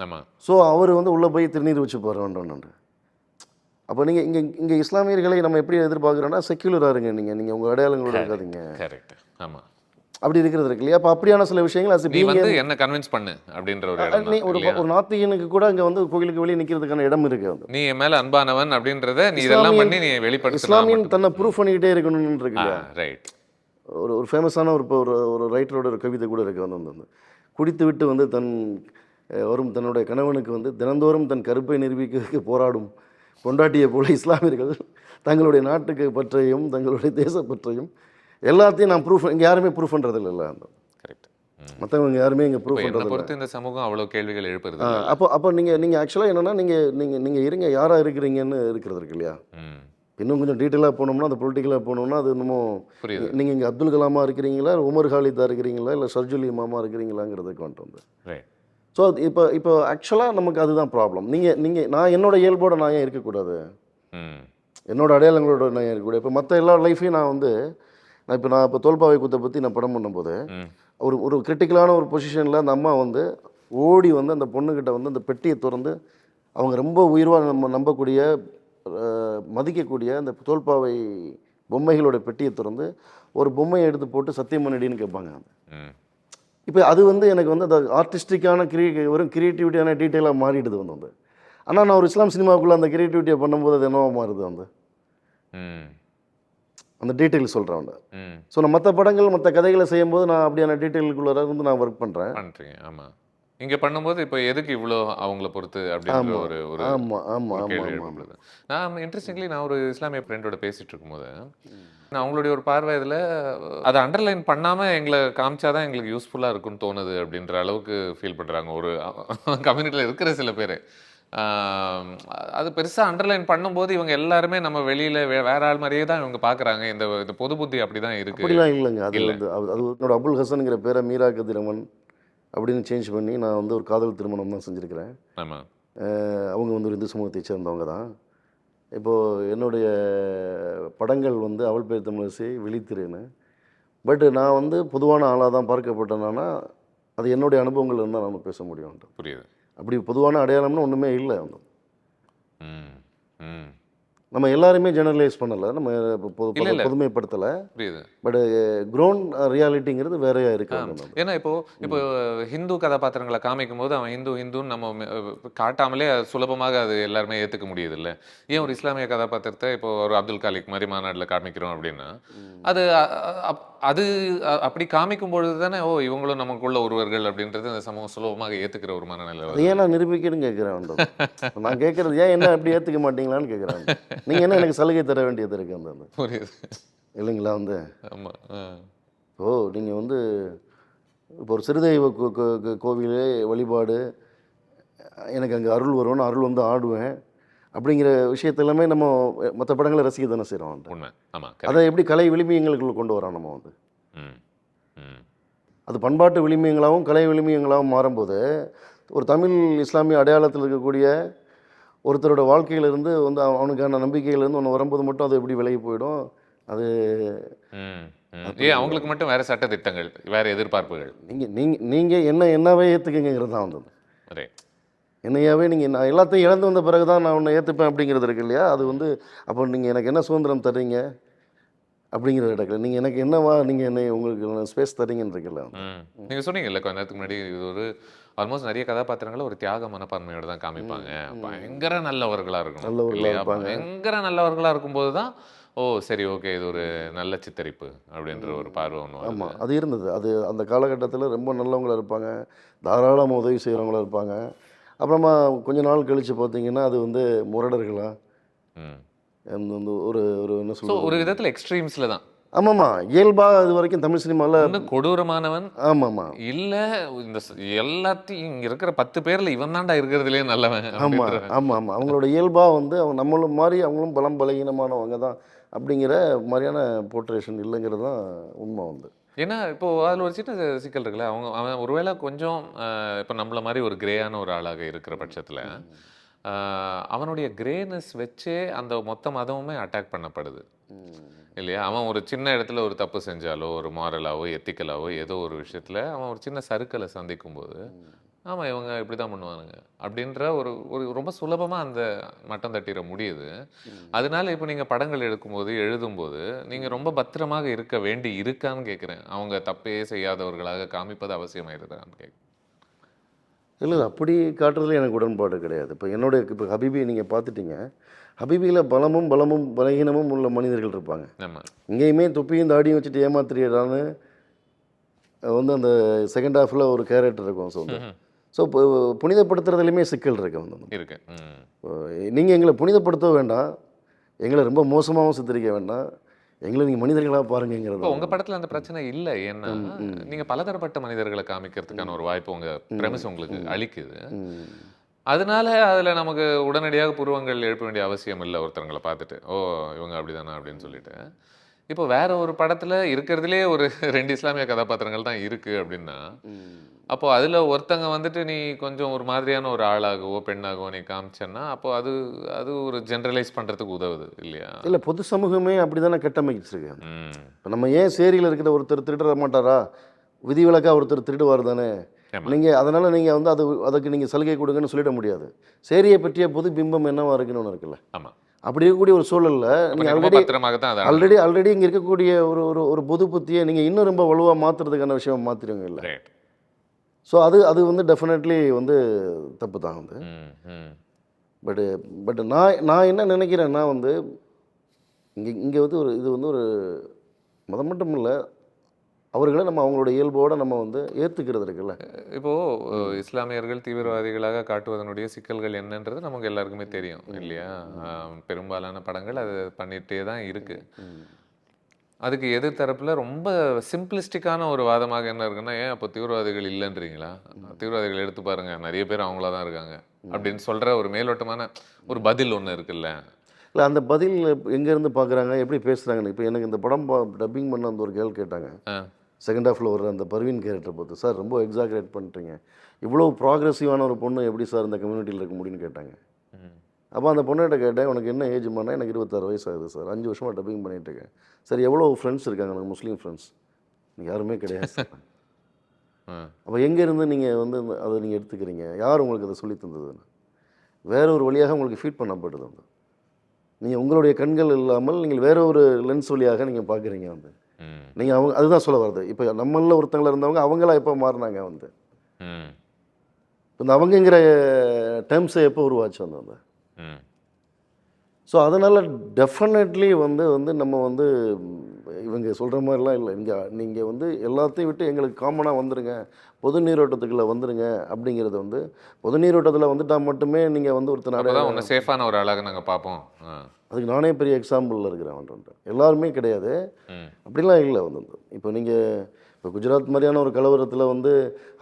ஆமாம். ஸோ அவர் வந்து உள்ளே போய் திருநீர் வச்சுப்பார் வேண்டாம். அப்போ நீங்கள் இங்கே இஸ்லாமியர்களை நம்ம எப்படி எதிர்பார்க்குறோன்னா, செக்யூலராக இருங்க, நீங்கள் உங்கள் அடையாளங்களோட இருக்காதீங்க. கரெக்ட். ஆமாம், அப்படி இருக்கிறது இருக்கு இல்லையா? அப்போ அப்படியான சில விஷயங்கள் என்ன கன்வின்ஸ் பண்ணு அப்படின்ற ஒரு நாத்திகனுக்கு கூட அங்கே வந்து கோயிலுக்கு வெளியே நிற்கிறதுக்கான இடம் இருக்கு. வந்து நீ என் மேலே அன்பானவன் அப்படின்றத நீ இதெல்லாம் பண்ணி நீ வெளிப்படுத்த, இஸ்லாமியன் தன்னை ப்ரூஃப் பண்ணிக்கிட்டே இருக்கணும்னு இருக்கு இல்லையா? ரைட். ஒரு ஃபேமஸான ஒரு ரைட்டரோட ஒரு கவிதை கூட இருக்குது வந்து குடித்து விட்டு வந்து தன்னுடைய கணவனுக்கு வந்து தினந்தோறும் தன் கருப்பை நிரூபிக்கிறதுக்கு போராடும் கொண்டாட்டிய போல இஸ்லாமியர்கள் தங்களுடைய நாட்டுக்கு பற்றையும் தங்களுடைய தேச பற்றையும் எல்லாத்தையும் நான் ப்ரூஃப், இங்கே யாருமே ப்ரூஃப் பண்ணுறது இல்லை. கரெக்ட். மற்றவங்க யாருமே இங்கே ப்ரூஃப் பண்ணுறது பொறுத்து இந்த சமூகம் அவ்வளோ கேள்விகள் எழுப்புறது. அப்போ நீங்கள் ஆக்சுவலாக என்னென்னா, நீங்கள் இருங்க, யாராக இருக்கிறீங்கன்னு இருக்கிறது இருக்கு இல்லையா? இன்னும் கொஞ்சம் டீட்டெயிலாக போனோம்னா, அந்த பொலிட்டிக்கலாக போனோம்னா, அது இன்னமும் புரியுது. நீங்கள் இங்கே அப்துல் கலாமா இருக்கிறீங்களா, உமர் ஹாலிதா இருக்கிறீங்களா, இல்லை ஷர்ஜுல் இமாமா இருக்கிறீங்களாங்கிறதுக்கு வந்துட்டு வந்து. ரைட். ஸோ இப்போ ஆக்சுவலாக நமக்கு அதுதான் ப்ராப்ளம். நீங்கள் நான் என்னோட இயல்போட நான் ஏன் இருக்கக்கூடாது? ம். என்னோட அடையாளங்களோட நான் ஏன் இருக்கக்கூடாது? இப்போ மற்ற எல்லா லைஃபையும் நான் இப்போ தோல்பாவை கூத்தை பற்றி நான் படம் பண்ணும்போது, ம். ஒரு ஒரு கிரிட்டிக்கலான ஒரு பொசிஷனில் அந்த அம்மா வந்து ஓடி வந்து அந்த பொண்ணுக்கிட்ட வந்து அந்த பெட்டியை திறந்து, அவங்க ரொம்ப உயிர்வாக நம்ம நம்பக்கூடிய மதிக்கக்கூடிய அந்த தோல்பாவை பொம்மைகளோட பெட்டியை திறந்து ஒரு பொம்மையை எடுத்து போட்டு சத்தியம் பண்ணிடின்னு கேட்பாங்க. ம். இப்போ அது வந்து எனக்கு வந்து அந்த ஆர்டிஸ்டிக்கான வெறும் கிரியேட்டிவிட்டியான டீட்டெயிலாக மாறிடுது வந்து. ஆனால் நான் ஒரு இஸ்லாம் சினிமாவுக்குள்ளே அந்த கிரியேட்டிவிட்டியை பண்ணும்போது அது என்னவோ மாறுது வந்து. ம். அந்த டீட்டெயில் சொல்கிறேன் வந்து. ம். ஸோ நான் மற்ற படங்கள் மற்ற கதைகளை செய்யும்போது நான் அப்படியான டீட்டெயிலுக்குள்ளே இருந்து நான் ஒர்க் பண்ணுறேன். பண்றீங்க. ஆமா. இங்க பண்ணும்போது இப்போ எதுக்கு இவ்ளோ அவங்கள பொறுத்து அப்படின்ற ஆமாம் ஒரு ஒரு ஆமாம் ஆமாம் ஒரு கேள்வி ஆமாம் ஆமாம் எழுப்பப்படுது. நான் இன்ட்ரெஸ்டிங்லி நான் ஒரு இஸ்லாமிய ஃப்ரெண்டோட பேசிட்டு இருக்கும்போது, நான் அவங்களுடைய ஒரு பார்வை இதில் அதை அண்டர்லைன் பண்ணாம எங்களை காமிச்சாதான் எங்களுக்கு யூஸ்ஃபுல்லா இருக்கும்னு தோணுது அப்படின்ற அளவுக்கு ஃபீல் பண்றாங்க. ஒரு கம்யூனிட்டியில் இருக்கிற சில பேர். அது பெருசா அண்டர்லைன் பண்ணும்போது இவங்க எல்லாருமே நம்ம வெளியில வேற ஆள் மாதிரியே தான் இவங்க பார்க்குறாங்க. இந்த பொது புத்தி அப்படிதான் இருக்கு. அப்படிலாம் இல்லைங்க. அது இல்ல. வந்து அது என்னோட அபுல் ஹசனுங்கிற பேரை மீரா கதிரவன் அப்படின்னு சேஞ்ச் பண்ணி நான் வந்து ஒரு காதல் திருமணம் தான் செஞ்சுருக்கிறேன். ஆமா. அவங்க வந்து ஒரு இந்து சமூகத்தை சேர்ந்தவங்க தான். இப்போது என்னுடைய படங்கள் வந்து அவள் பேர் தமிழிசை, விழித்திரைன்னு. பட் நான் வந்து பொதுவான ஆளாக தான் பார்க்கப்பட்டேன்னா, அது என்னுடைய அனுபவங்கள் இருந்தால் நான் பேச முடியும். புரியுது. அப்படி பொதுவான அடையாளம்னு ஒன்றுமே இல்லை. ம். ம். நம்ம எல்லாருமே ஜெனரலைஸ் பண்ணலை, நம்ம இல்ல, இல்ல. பொதுமைப்படுத்தலை. புரியுது. பட் க்ரௌன் ரியாலிட்டிங்கிறது வேறையா இருக்கு. ஏன்னா இப்போ ஹிந்து கதாபாத்திரங்களை காமிக்கும் போது அவன் ஹிந்துன்னு நம்ம காட்டாமலே அது சுலபமாக அது எல்லாருமே ஏத்துக்க முடியுது இல்ல. ஏன் ஒரு இஸ்லாமிய கதாபாத்திரத்தை இப்போ ஒரு அப்துல் காலிக் மாதிரி மாநாட்டில் காமிக்கிறோம் அப்படின்னா அது அது அப்படி காமிக்கும் பொழுது தானே இவங்களும் நமக்குள்ள ஒருவர்கள் அப்படின்றது அந்த சமூகம் சுலபமாக ஏத்துக்கிற ஒரு மனநிலை அது ஏன் நான் நிரூபிக்கிறேன்னு கேட்குறேன். நான் கேட்குறது ஏன் என்ன அப்படி ஏற்றுக்க மாட்டீங்களான்னு கேட்குறேன். நீங்கள் என்ன எனக்கு சலுகை தர வேண்டியது இருக்குது அந்த புரியுது இல்லைங்களா வந்து. ஆமாம். நீங்கள் வந்து இப்போ ஒரு சிறுதெய்வ கோவிலே வழிபாடு, எனக்கு அங்கே அருள் வரும்னு அருள் வந்து ஆடுவேன் அப்படிங்கிற விஷயத்தெல்லாமே நம்ம மற்ற படங்களை ரசிக்க தானே செய்கிறோம். உண்மை. ஆமாம். அதை எப்படி கலை விளிம்பியங்களுக்குள்ள கொண்டு வரோம் நம்ம வந்து. ம். ம். அது பண்பாட்டு விளிம்பியங்களாகவும் கலை விளிம்பியங்களாகவும் மாறும்போது ஒரு தமிழ் இஸ்லாமிய அடையாளத்தில் இருக்கக்கூடிய ஒருத்தரோட வாழ்க்கையிலேருந்து வந்து அவனுக்கான நம்பிக்கையிலேருந்து ஒன்று வரும்போது மட்டும் அது எப்படி விலகி போயிடும். அது ஏன் அவங்களுக்கு மட்டும் வேற சட்ட திட்டங்கள், வேற எதிர்பார்ப்புகள்? நீங்கள் என்னவே ஏற்றுக்குங்கிறது தான் வந்தது. என்னையாவே நான் எல்லாத்தையும் இழந்து வந்த பிறகு தான் நான் உன்னை ஏற்றுப்பேன் அப்படிங்கிறது இருக்கு இல்லையா. அது வந்து அப்போ நீங்கள் எனக்கு என்ன சுதந்திரம் தர்றீங்க அப்படிங்கிறது இடத்துல நீங்கள் எனக்கு என்னவா நீங்கள் என்னை உங்களுக்கு ஸ்பேஸ் தரீங்கன்னு இருக்குல்ல. நீங்கள் சொன்னீங்கல்ல கொஞ்ச நேரத்துக்கு முன்னாடி, இது ஒரு ஆல்மோஸ்ட் நிறைய கதாபாத்திரங்களை ஒரு தியாக மனப்பான்மையோட தான் காமிப்பாங்க. பயங்கர நல்லவர்களாக இருக்கணும், பயங்கர நல்லவர்களாக இருக்கும்போது தான் சரி ஓகே இது ஒரு நல்ல சித்தரிப்பு அப்படின்ற ஒரு பார்வை ஒன்று. ஆமாம், அது இருந்தது. அது அந்த காலகட்டத்தில் ரொம்ப நல்லவங்களாக இருப்பாங்க, தாராளமாக உதவி செய்கிறவங்களா இருப்பாங்க. அப்புறமா கொஞ்ச நாள் கழித்து பார்த்தீங்கன்னா அது வந்து முரடர்களா ஒரு ஒரு என்ன சொல்றது, ஒரு விதத்தில் எக்ஸ்ட்ரீம்ஸில் தான். ஆமாம்மா, இயல்பாக இது வரைக்கும் தமிழ் சினிமாவில் கொடூரமானவன். ஆமாம்மா, இல்லை இந்த எல்லாத்தையும் இங்கே இருக்கிற 10 பேரில் இவன் தாண்டா இருக்கிறதுலே நல்லவன். ஆமாம் ஆமாம் ஆமாம், அவங்களோட இயல்பாக வந்து நம்மளும் மாதிரி அவங்களும் பலம் பலகீனமானவங்க தான் அப்படிங்கிற மாதிரியான போர்ட்ரேஷன் இல்லைங்கிறது தான் உண்மை வந்து. ஏன்னா இப்போது அதில் ஒரு சின்ன சிக்கல் இருக்குல்ல, அவன் ஒருவேளை கொஞ்சம் இப்போ நம்மள மாதிரி ஒரு கிரேயான ஒரு ஆளாக இருக்கிற பட்சத்தில் அவனுடைய கிரேனஸ் வச்சே அந்த மொத்த மதமுமே அட்டாக் பண்ணப்படுது இல்லையா. அவன் ஒரு சின்ன இடத்துல ஒரு தப்பு செஞ்சாலோ, ஒரு மாரலாவோ எத்திக்கலாவோ ஏதோ ஒரு விஷயத்தில் அவன் ஒரு சின்ன சறுக்கலை சந்திக்கும் போது ஆமாம் இவங்க இப்படி தான் பண்ணுவானுங்க அப்படின்ற ஒரு ஒரு ரொம்ப சுலபமாக அந்த மட்டம் தட்டிட முடியுது. அதனால இப்போ நீங்கள் படங்கள் எடுக்கும்போது எழுதும்போது நீங்கள் ரொம்ப பத்திரமாக இருக்க வேண்டி இருக்கான்னு கேட்குறேன். அவங்க தப்பே செய்யாதவர்களாக காமிப்பது அவசியமாயிருதான்னு கேட்குறேன். இல்லை, அப்படி காட்டுறதுல எனக்கு உடன்பாடு கிடையாது. இப்போ ஹபீபி நீங்கள் பார்த்துட்டீங்க, ஹபீபியில் பலமும் பலகீனமும் உள்ள மனிதர்கள் இருப்பாங்க. இங்கேயுமே தொப்பியும் தாடியும் வச்சுட்டு ஏமாத்திரியான்னு வந்து அந்த செகண்ட் ஹாஃபில் ஒரு கேரக்டர் இருக்கும். ஸோ இப்போ புனிதப்படுத்துறதுலையுமே சிக்கல் இருக்கு. நீங்கள் எங்களை படுத்த வேண்டாம், எங்களை ரொம்ப மோசமாகவும் சித்தரிக்க வேண்டாம், எங்களை நீங்கள் மனிதர்களாக பாருங்கிறது. உங்கள் படத்தில் அந்த பிரச்சனை இல்லை. ஏன்னா நீங்கள் பலதரப்பட்ட மனிதர்களை காமிக்கிறதுக்கான ஒரு வாய்ப்பு உங்கள் பிரமிஸ் உங்களுக்கு அளிக்குது. அதனால அதில் நமக்கு உடனடியாக புருவங்கள் எழுப்ப வேண்டிய அவசியம் இல்லை ஒருத்தவங்களை பார்த்துட்டு. ஓ! இவங்க அப்படிதானா அப்படின்னு சொல்லிட்டு. இப்போ வேற ஒரு படத்துல இருக்கிறதுலே ஒரு 2 இஸ்லாமிய கதாபாத்திரங்கள் தான் இருக்கு அப்படின்னா, அப்போ அதுல ஒருத்தங்க வந்துட்டு நீ கொஞ்சம் ஒரு மாதிரியான ஒரு ஆளாகவோ, பெண்ணாகவோ நீ காமிச்சேன்னா, அப்போ அது அது ஒரு ஜெனரலைஸ் பண்றதுக்கு உதவுது இல்லையா? இல்லை, பொது சமூகமே அப்படி தானே கட்டமைச்சிருக்கு. ம். இப்போ நம்ம ஏன் சேரியில் இருக்கிற ஒருத்தர் திருட மாட்டாரா? விதிவிலக்கா ஒருத்தர் திருடுவார் தானே. ஆமா, நீங்கள் அதனால் நீங்கள் வந்து அதுக்கு நீங்கள் சலுகை கொடுங்கன்னு சொல்லிட முடியாது. சேரியை பற்றிய பொது பிம்பம் என்னவா இருக்குன்னு ஒன்று இருக்குல்ல. ஆமா. அப்படி இருக்கக்கூடிய ஒரு சூழலில் அப்ப நீங்கள் நீ ரொம்ப ஆல்ரெடி பத்திரமாக தான் அத ஆல்ரெடி ஆல்ரெடி இங்கே இருக்கக்கூடிய ஒரு ஒரு ஒரு பொது புத்தியை நீங்கள் இன்னும் ரொம்ப வலுவாக மாற்றுறதுக்கான விஷயம் மாற்றிடுவீங்க இல்லை. ரைட். ஸோ அது அது வந்து டெஃபினெட்லி வந்து தப்பு தான் வந்து. ம், ம். பட்டு பட் நான் என்ன நினைக்கிறேன்னா வந்து இங்கே இங்கே வந்து இது வந்து ஒரு மதம் மட்டும் இல்லை, அவர்களை நம்ம அவங்களோட இயல்போடு நம்ம வந்து ஏற்றுக்கிறது இருக்குல்ல. இப்போ இஸ்லாமியர்கள் தீவிரவாதிகளாக காட்டுவதனுடைய சிக்கல்கள் என்னன்றது நமக்கு எல்லாருக்குமே தெரியும் இல்லையா? பெரும்பாலான படங்கள் அது பண்ணிட்டே தான் இருக்கு. அதுக்கு எதிர் தரப்புல ரொம்ப சிம்பிளிஸ்டிக்கான ஒரு வாதமாக என்ன இருக்குன்னா, ஏன் அப்போ தீவிரவாதிகள் இல்லைன்றீங்களா? தீவிரவாதிகள் எடுத்து பாருங்க, நிறைய பேர் அவங்களா தான் இருக்காங்க அப்படின்னு சொல்ற ஒரு மேலோட்டமான ஒரு பதில் ஒண்ணு இருக்குல்ல. இல்லை, அந்த பதில் எங்கேருந்து பார்க்குறாங்க, எப்படி பேசுகிறாங்கன்னு. இப்போ எனக்கு இந்த படம் டப்பிங் பண்ண அந்த ஒரு கேள் கேட்டாங்க. ஆ. செகண்ட் ஹாஃபில் வர அந்த பர்வீன் கேரக்டர் பார்த்து, சார் ரொம்ப எக்ஸாக்ரேட் பண்ணிட்டீங்க, இவ்வளோ ப்ராக்ரெசிவான ஒரு பொண்ணு எப்படி சார் இந்த கம்யூனிட்டியில் இருக்க முடியும்னு கேட்டாங்க. ம். அப்போ அந்த பொண்ணுகிட்ட கேட்டேன், உனக்கு என்ன ஏஜ்மானா? எனக்கு 26 வயசு ஆகுது சார், 5 வருஷமாக டப்பிங் பண்ணிகிட்ருக்கேன். சரி, எவ்வளோ ஃப்ரெண்ட்ஸ் இருக்காங்க எனக்கு, முஸ்லீம் ஃப்ரெண்ட்ஸ்? யாருமே கிடையாது சார். ஆ. அப்போ எங்கேருந்து நீங்கள் வந்து அதை நீங்கள் எடுத்துக்கிறீங்க? யார் உங்களுக்கு அதை சொல்லி தந்ததுன்னு? வேற ஒரு வழியாக உங்களுக்கு ஃபீட் பண்ணப்படுது வந்து. நீங்கள் உங்களுடைய கண்கள் இல்லாமல் நீங்கள் வேற ஒரு லென்ஸ் வழியாக நீங்கள் பார்க்குறீங்க வந்து. ம். நீங்கள் அவங்க அதுதான் சொல்ல வருது. இப்போ நம்மளில் ஒருத்தங்கள இருந்தவங்க அவங்களா எப்போ மாறினாங்க வந்து. ம். இந்த அவங்கங்கிற டேர்ம்ஸை எப்போ உருவாச்சு வந்து. ம். ஸோ அதனால் டெஃபினெட்லி வந்து வந்து நம்ம வந்து இவங்க சொல்கிற மாதிரிலாம் இல்லை. நீங்கள் வந்து எல்லாத்தையும் விட்டு எங்களுக்கு காமனாக வந்துடுங்க, பொது நீரோட்டத்துக்குள்ளே வந்துடுங்க அப்படிங்கிறது வந்து, பொது நீரோட்டத்தில் வந்துட்டால் மட்டுமே நீங்கள் வந்து ஒருத்தர் அப்பதான் உன்னை சேஃபான ஒரு ஆளாக நாங்க பார்ப்போம். ஆ. அதுக்கு நானே பெரிய எக்ஸாம்பிளில் இருக்கிறேன் வந்துட்டு. எல்லாருமே கிடையாது, ம். அப்படிலாம் இல்லை வந்து. இப்போ நீங்கள் இப்போ குஜராத் மாதிரியான ஒரு கலவரத்தில் வந்து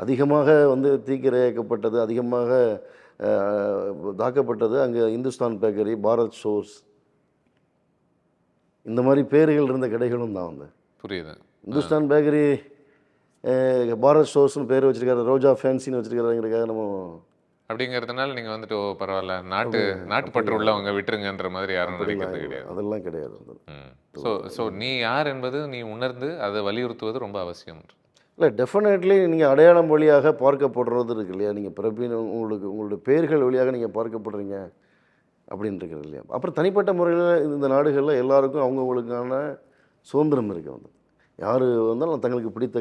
அதிகமாக வந்து தீக்கிரையாக்கப்பட்டது, அதிகமாக தாக்கப்பட்டது அங்கே இந்துஸ்தான் பேக்கரி, பாரத் ஸ்டோர்ஸ், இந்த மாதிரி பேர்கள் இருந்த கடைகளும் தான் வந்து. புரியுது. இந்துஸ்தான் பேக்கரி, பாரத் ஸ்டோர்ஸ்னு பேர் வச்சுருக்காரு, ரோஜா ஃபேன்சின்னு வச்சுருக்காருங்கிறதுக்காக நம்ம அப்படிங்கிறதுனால நீங்க வந்துட்டு ஓ பரவாயில்ல, நாட்டுப்பற்று உள்ளவங்க விட்டுருங்கன்ற மாதிரி யாரும் நினைக்கிறது கிடையாது. அதெல்லாம் கிடையாது வந்து. ஸோ நீ யார் என்பது நீ உணர்ந்து அதை வலியுறுத்துவது ரொம்ப அவசியம். இல்லை, டெஃபினெட்லி நீங்கள் அடையாளம் வழியாக பார்க்கப்படுறது இருக்கு இல்லையா. நீங்கள் பிறப்பின் உங்களுடைய பேர்கள் வழியாக நீங்கள் பார்க்கப்படுறீங்க அப்படின்னு இருக்கிறது இல்லையா. அப்புறம் தனிப்பட்ட முறையில் இந்த நாடுகளில் எல்லாருக்கும் அவங்கவுங்களுக்கான சுதந்திரம் இருக்குது வந்து. யார் வந்தாலும் தங்களுக்கு பிடித்த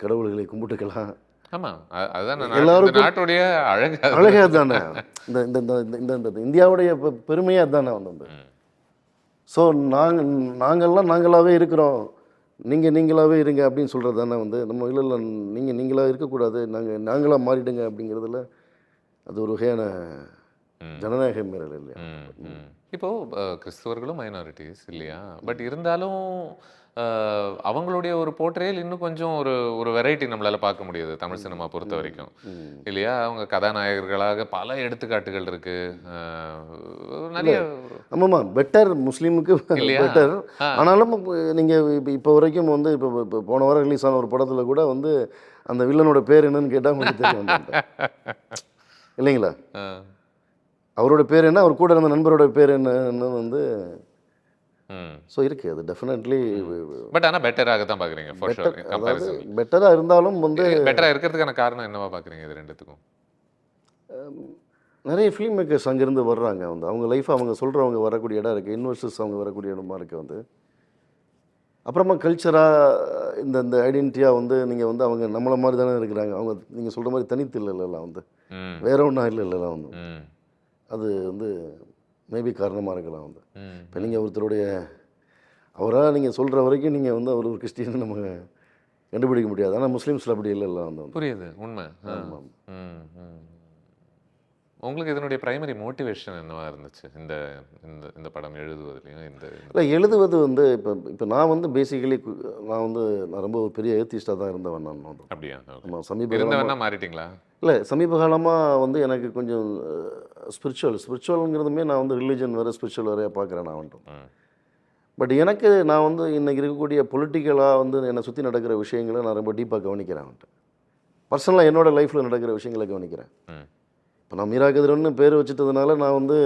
கடவுள்களை கும்பிட்டுக்கலாம். ஆமா, அதுதான் எல்லாருக்கும் நாட்டுடைய அழகே அதுதானே. இந்த இந்த இந்த இந்த இந்த இந்தியாவுடைய பெருமையே அதுதானே வந்து. ஸோ நாங்கள்லாம் நாங்களாகவே இருக்கிறோம், நீங்கள் நீங்களாகவே இருங்க அப்படின்னு சொல்கிறது தானே வந்து. நம்ம இல்லை நீங்கள் நீங்களாக இருக்கக்கூடாது, நாங்களாக மாறிடுங்க அப்படிங்கிறதுல அது ஒரு வகையான ஜனநாயக மீறல் இல்லையா. இப்போ கிறிஸ்தவர்களும் மைனாரிட்டிஸ் இல்லையா, பட் இருந்தாலும் அவங்களுடைய ஒரு போர்ட்ரேல் இன்னும் கொஞ்சம் ஒரு ஒரு வெரைட்டி நம்மளால பார்க்க முடியுது தமிழ் சினிமா பொறுத்த வரைக்கும் இல்லையா. அவங்க கதாநாயகர்களாக பல எடுத்துக்காட்டுகள் இருக்கு நிறைய. ஆமாம்மா, பெட்டர் முஸ்லீமுக்கு பெட்டர். ஆனாலும் நீங்கள் இப்போ வரைக்கும் வந்து இப்போ போன வாரம் ரிலீஸ் ஆன ஒரு படத்தில் கூட வந்து அந்த வில்லனோட பேர் என்னன்னு கேட்டால் உங்களுக்கு தெரியும் இல்லைங்களா. அவரோட பேர் என்ன, அவர் கூட இருந்த நண்பரோட பேர் என்னன்னு வந்து. ஸோ இருக்குது அது டெஃபினெட்லி. பட் ஆனால் பெட்டராக தான் பார்க்குறீங்க ஃபார் ஷூர். அதாவது பெட்டராக இருந்தாலும் வந்து பெட்டராக இருக்கிறதுக்கான காரணம் என்னவா பார்க்குறீங்க இது ரெண்டுத்துக்கும்? நிறைய ஃபிலிம் மேக்கர்ஸ் அங்கேருந்து வர்றாங்க வந்து. அவங்க லைஃப் அவங்க சொல்கிறவங்க வரக்கூடிய இடம் இருக்குது, இன்வெஸ்டர்ஸ் அவங்க வரக்கூடிய இடமா இருக்குது வந்து. அப்புறமா கல்ச்சராக இந்த இந்த ஐடென்டிட்டியாக வந்து நீங்கள் வந்து அவங்க நம்மளை மாதிரி தானே இருக்கிறாங்க. அவங்க நீங்கள் சொல்கிற மாதிரி தனித்து இல்லைலாம் வந்து, வேற ஒன்றா இல்லைலாம் வந்து. அது வந்து மேபி காரணமாக இருக்கலாம் வந்து. இப்போ நீங்கள் ஒருத்தருடைய அவராக நீங்கள் சொல்கிற வரைக்கும் நீங்கள் வந்து அவர் ஒரு கிறிஸ்டியன் நம்ம கண்டுபிடிக்க முடியாது. ஆனால் முஸ்லீம்ஸில் அப்படி இல்லைல்ல வந்து. புரியுது, உண்மை. உங்களுக்கு இதனுடைய பிரைமரி மோட்டிவேஷன் என்னவா இருந்துச்சு இந்த இந்த இந்த படம் எழுதுவதுலையும் இல்லை எழுதுவது வந்து இப்போ நான் வந்து பேசிக்கலி நான் ரொம்ப ஒரு பெரிய ஏத்திஸ்டாக தான் இருந்தவன் நான் வந்து. அப்படியா? ஆமாம், சமீப இருந்தவனா மாறிட்டீங்களா? இல்லை சமீப காலமாக வந்து எனக்கு கொஞ்சம் ஸ்பிரிச்சுவலுங்கிறதுமே நான் வந்து ரிலீஜன் வேறு ஸ்பிரிச்சுவல் வேறையாக பார்க்குறேன் நான் வந்துட்டு. பட் எனக்கு நான் வந்து இன்றைக்கி இருக்கக்கூடிய பொலிட்டிக்கலாக வந்து என்னை சுற்றி நடக்கிற விஷயங்களை நான் ரொம்ப டீப்பாக கவனிக்கிறேன் வந்துட்டு. பர்சனலாக என்னோடய லைஃப்பில் நடக்கிற விஷயங்களை கவனிக்கிறேன். இப்போ நான் மீரா கதிரவன்னு பேர் வச்சுட்டதுனால நான் வந்து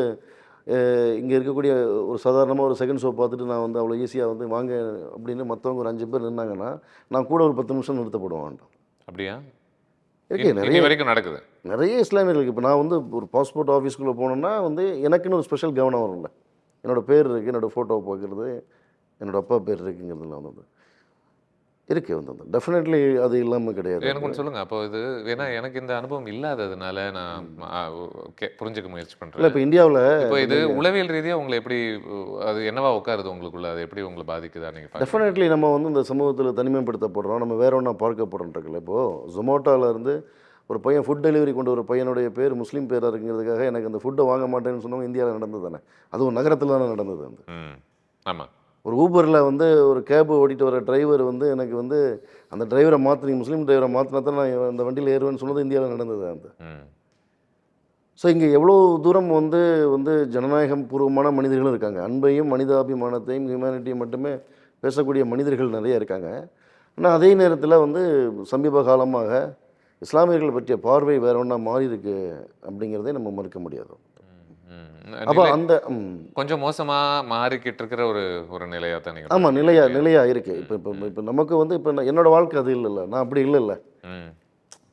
இங்கே இருக்கக்கூடிய ஒரு சாதாரணமாக ஒரு செகண்ட் ஷோ பார்த்துட்டு நான் வந்து அவ்வளோ ஈஸியாக வந்து வாங்க அப்படின்னு மற்றவங்க ஒரு 5 பேர் நின்னாங்கன்னா நான் கூட ஒரு 10 நிமிஷம் நிறுத்தப்படுவேன். அப்படியா? இருக்கு, நிறைய வரைக்கும் நடக்குது. நிறைய இஸ்லாமியர்களுக்கு இப்போ நான் வந்து ஒரு பாஸ்போர்ட் ஆஃபீஸ்க்குள்ளே போனோன்னா வந்து எனக்குன்னு ஒரு ஸ்பெஷல் கவனம் வரும்ல. என்னோடய பேர் இருக்குது, என்னோடய ஃபோட்டோ பார்க்குறது, என்னோடய அப்பா பேர் இருக்குங்கிறதுலாம் வந்து இருக்குது வந்து டெஃபினெட்லி அது இல்லாமல் கிடையாது. எனக்கு ஒன்று சொல்லுங்கள். அப்போ இது ஏன்னா எனக்கு இந்த அனுபவம் இல்லாததுனால நான் புரிஞ்சுக்க முயற்சி பண்ணுறேன். இல்லை இப்போ இந்தியாவில் இப்போ இது உளவியல் ரீதியாக உங்களை எப்படி அது என்னவா உட்காருது உங்களுக்குள்ள, அது எப்படி உங்களை பாதிக்குதா நீங்கள்? டெஃபினெட்லி நம்ம வந்து இந்த சமூகத்தில் தனிமைப்படுத்தப்படுறோம், நம்ம வேற ஒன்றா பார்க்கப்படுறோன்றக்குள்ள. இப்போது ஜொமேட்டோவில் இருந்து ஒரு பையன் ஃபுட் டெலிவரி கொண்டு ஒரு பையனுடைய பேர் முஸ்லீம் பேராக இருக்குங்கிறதுக்காக எனக்கு அந்த ஃபுட்டை வாங்க மாட்டேன்னு சொன்னவங்க இந்தியாவில் நடந்தது தானே. அதுவும் நகரத்தில் தானே நடந்தது. வந்து ஆமாம், ஒரு ஊபரில் வந்து ஒரு கேபு ஓட்டிட்டு வர டிரைவர் வந்து எனக்கு வந்து அந்த டிரைவரை மாற்றினீங்க, முஸ்லீம் டிரைவரை மாற்றினா தான் நான் அந்த வண்டியில் ஏறுவேன்னு சொன்னது இந்தியாவில் நடந்தது. அந்த ஸோ இங்கே எவ்வளோ தூரம் வந்து வந்து ஜனநாயகம் பூர்வமான மனிதர்களும் இருக்காங்க, அன்பையும் மனிதாபிமானத்தையும் ஹியூமனிட்டியும் மட்டுமே பேசக்கூடிய மனிதர்கள் நிறைய இருக்காங்க. ஆனால் அதே நேரத்தில் வந்து சமீப காலமாக இஸ்லாமியர்கள் பற்றிய பார்வை வேற ஒன்றா மாறி இருக்கு அப்படிங்கிறதே நம்ம மறுக்க முடியாது. அப்போ அந்த கொஞ்சம் மோசமாக மாறிக்கிட்டு இருக்கிற ஒரு ஒரு நிலையாக தான் நீங்கள். ஆமாம், நிலையாக இருக்குது. இப்போ நமக்கு வந்து இப்போ என்னோடய வாழ்க்கை அது இல்லைல்ல, நான் அப்படி இல்லைல்ல.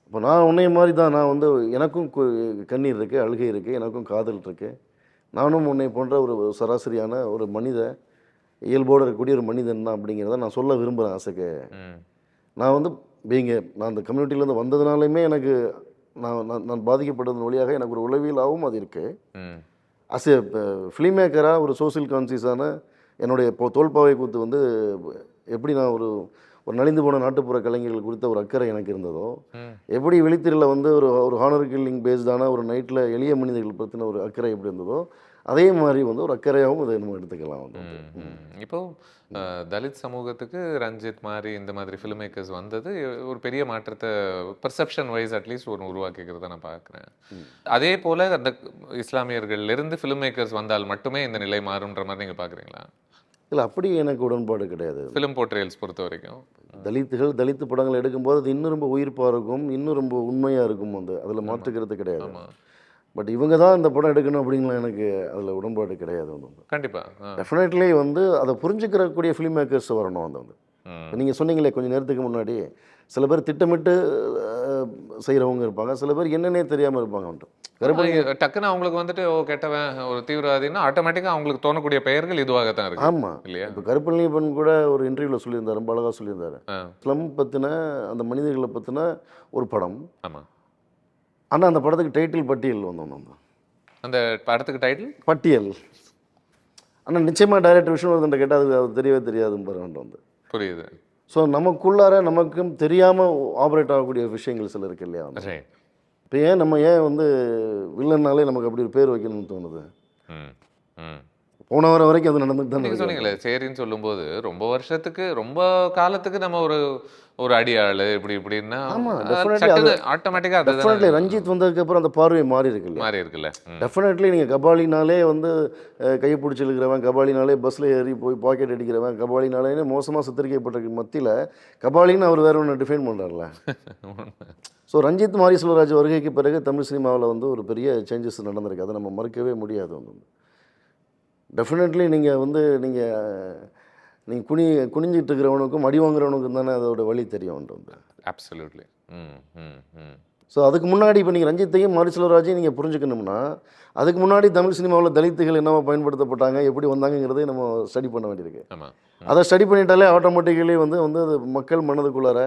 இப்போ நான் உன்னைய மாதிரி தான், நான் வந்து எனக்கும் கண்ணீர் இருக்குது, அழுகை இருக்குது, எனக்கும் காதல் இருக்குது. நானும் உன்னை போன்ற ஒரு சராசரியான ஒரு மனித இயல்போடு இருக்கக்கூடிய ஒரு மனிதன் தான் அப்படிங்கிறத நான் சொல்ல விரும்புகிறேன். ஆசைக்கு நான் வந்து நான் அந்த கம்யூனிட்டிலேருந்து வந்ததுனாலுமே எனக்கு நான் பாதிக்கப்பட்டதன் வழியாக எனக்கு ஒரு உளவியலாகவும் அது இருக்குது. அஸ் எ ஃபிலிம் மேக்கராக ஒரு சோசியல் கான்சியஸான என்னுடைய தோல்பாவை கூத்து வந்து எப்படி நான் ஒரு நலிந்து போன நாட்டுப்புற கலைஞர்கள் குறித்த ஒரு அக்கறை எனக்கு இருந்ததோ, எப்படி வெளித்திரையில் வந்து ஒரு ஹானர் கில்லிங் பேஸ்டான ஒரு நைட்டில் எளிய மனிதர்கள் பற்றின ஒரு அக்கறை எப்படி இருந்ததோ, அதே மாதிரி வந்து ஒரு அக்கறையாகவும் இதை நம்ம எடுத்துக்கலாம். வந்து இப்போது தலித் சமூகத்துக்கு ரஞ்சித் மாதிரி இந்த மாதிரி ஃபிலிம் மேக்கர்ஸ் வந்தது ஒரு பெரிய மாற்றத்தை பர்செப்ஷன் வைஸ் அட்லீஸ்ட் ஒரு உருவாக்கிக்கிறத நான் பார்க்குறேன். அதே போல் அந்த இஸ்லாமியர்கள்லேருந்து ஃபிலிம் மேக்கர்ஸ் வந்தால் மட்டுமே இந்த நிலை மாறுன்ற மாதிரி நீங்கள் பார்க்குறீங்களா? இல்லை, அப்படி எனக்கு உடன்பாடு கிடையாது. ஃபிலிம் போர்ட்ரேல்ஸ் பொறுத்த வரைக்கும் தலித்து படங்கள் எடுக்கும்போது அது இன்னும் ரொம்ப உயிர்ப்பாக இருக்கும், இன்னும் ரொம்ப உண்மையாக இருக்கும். வந்து அதில் மாற்றுக்கிறது கிடையாது. பட் இவங்க தான் இந்த படம் எடுக்கணும் அப்படிங்கலாம் எனக்கு அதில் உடன்பாடு கிடையாது. வந்து கண்டிப்பாக டெஃபினெட்லி வந்து அதை புரிஞ்சுக்கிறக்கூடிய ஃபிலிம் மேக்கர்ஸ் வரணும். அந்த வந்து நீங்கள் சொன்னீங்களே கொஞ்சம் நேரத்துக்கு முன்னாடி, சில பேர் திட்டமிட்டு செய்கிறவங்க இருப்பாங்க, சில பேர் என்னன்னே தெரியாமல் இருப்பாங்க. வந்துட்டு டக்குன்னு அவங்களுக்கு வந்துட்டு கெட்டவன் ஒரு தீவிரவாதின்னா ஆட்டோமேட்டிக்காக அவங்களுக்கு தோணக்கூடிய பெயர்கள் இதுவாகத்தான் இருக்கு. ஆமாம், இல்லையா? இப்போ கருப்பழனியப்பன் கூட ஒரு இன்டர்வியூவில் சொல்லியிருந்தார், ரொம்ப அழகாக சொல்லியிருந்தார். ஸ்லம் பற்றின அந்த மனிதர்களை பற்றின ஒரு படம். ஆமாம், ஆனால் அந்த படத்துக்கு டைட்டில் பட்டியல் வந்தோம். அந்த படத்துக்கு டைட்டில் பட்டியல். ஆனால் நிச்சயமாக டைரக்டர் விஷ்ணுவர்தன் கேட்டால் அது தெரியவே தெரியாதுன்னு பாருங்க. வந்து புரியுது. ஸோ நமக்குள்ளார நமக்கும் தெரியாமல் ஆப்ரேட் ஆகக்கூடிய விஷயங்கள் சில இருக்கு இல்லையா? இப்போ நம்ம வந்து வில்லன்னாலே நமக்கு அப்படி ஒரு பேர் வைக்கணும்னு தோணுது. போன வாரம் வரைக்கும் அது நடந்துட்டு தான் சொன்னீங்களே. சரின்னு சொல்லும்போது ரொம்ப வருஷத்துக்கு ரொம்ப காலத்துக்கு நம்ம ஒரு அடியாள் இப்படின்னா ஆட்டோமேட்டிக்காக ரஞ்சித் வந்ததுக்கப்புறம் அந்த பார்வை மாறி இருக்குல்ல. டெஃபினெட்லி நீங்கள் கபாலினாலே வந்து கையை பிடிச்சி இழுக்கிறவன், கபாலினாலே பஸ்ஸில் ஏறி போய் பாக்கெட் அடிக்கிறவன், கபாலினாலே மோசமாக சித்தரிக்கப்பட்ட மத்தியில் கபாலின்னு அவர் வேற ஒன்று டிஃபைன் பண்ணுறாருல. ஸோ ரஞ்சித் மாரி செல்வராஜ் வருகைக்கு பிறகு தமிழ் சினிமாவில் வந்து ஒரு பெரிய சேஞ்சஸ் நடந்திருக்கு, அதை நம்ம மறுக்கவே முடியாது. வந்து டெஃபினெட்லி நீங்கள் வந்து நீங்கள் குனிஞ்சிட்டு இருக்கிறவனுக்கும் அடி வாங்குறவனுக்கும் தானே அதோட வழி தெரியும். வந்து அப்சல்யூட்லி. ஸோ அதுக்கு முன்னாடி இப்போ நீங்கள் ரஞ்சித்தையும் மாரி செல்வராஜையும் நீங்கள் புரிஞ்சுக்கணும்னா, அதுக்கு முன்னாடி தமிழ் சினிமாவில் தலித்துகள் என்னவா பயன்படுத்தப்பட்டாங்க, எப்படி வந்தாங்கிறதே நம்ம ஸ்டடி பண்ண வேண்டியிருக்கு. அதை ஸ்டடி பண்ணிட்டாலே ஆட்டோமேட்டிக்கலி வந்து அது மக்கள் மனதுக்குள்ளார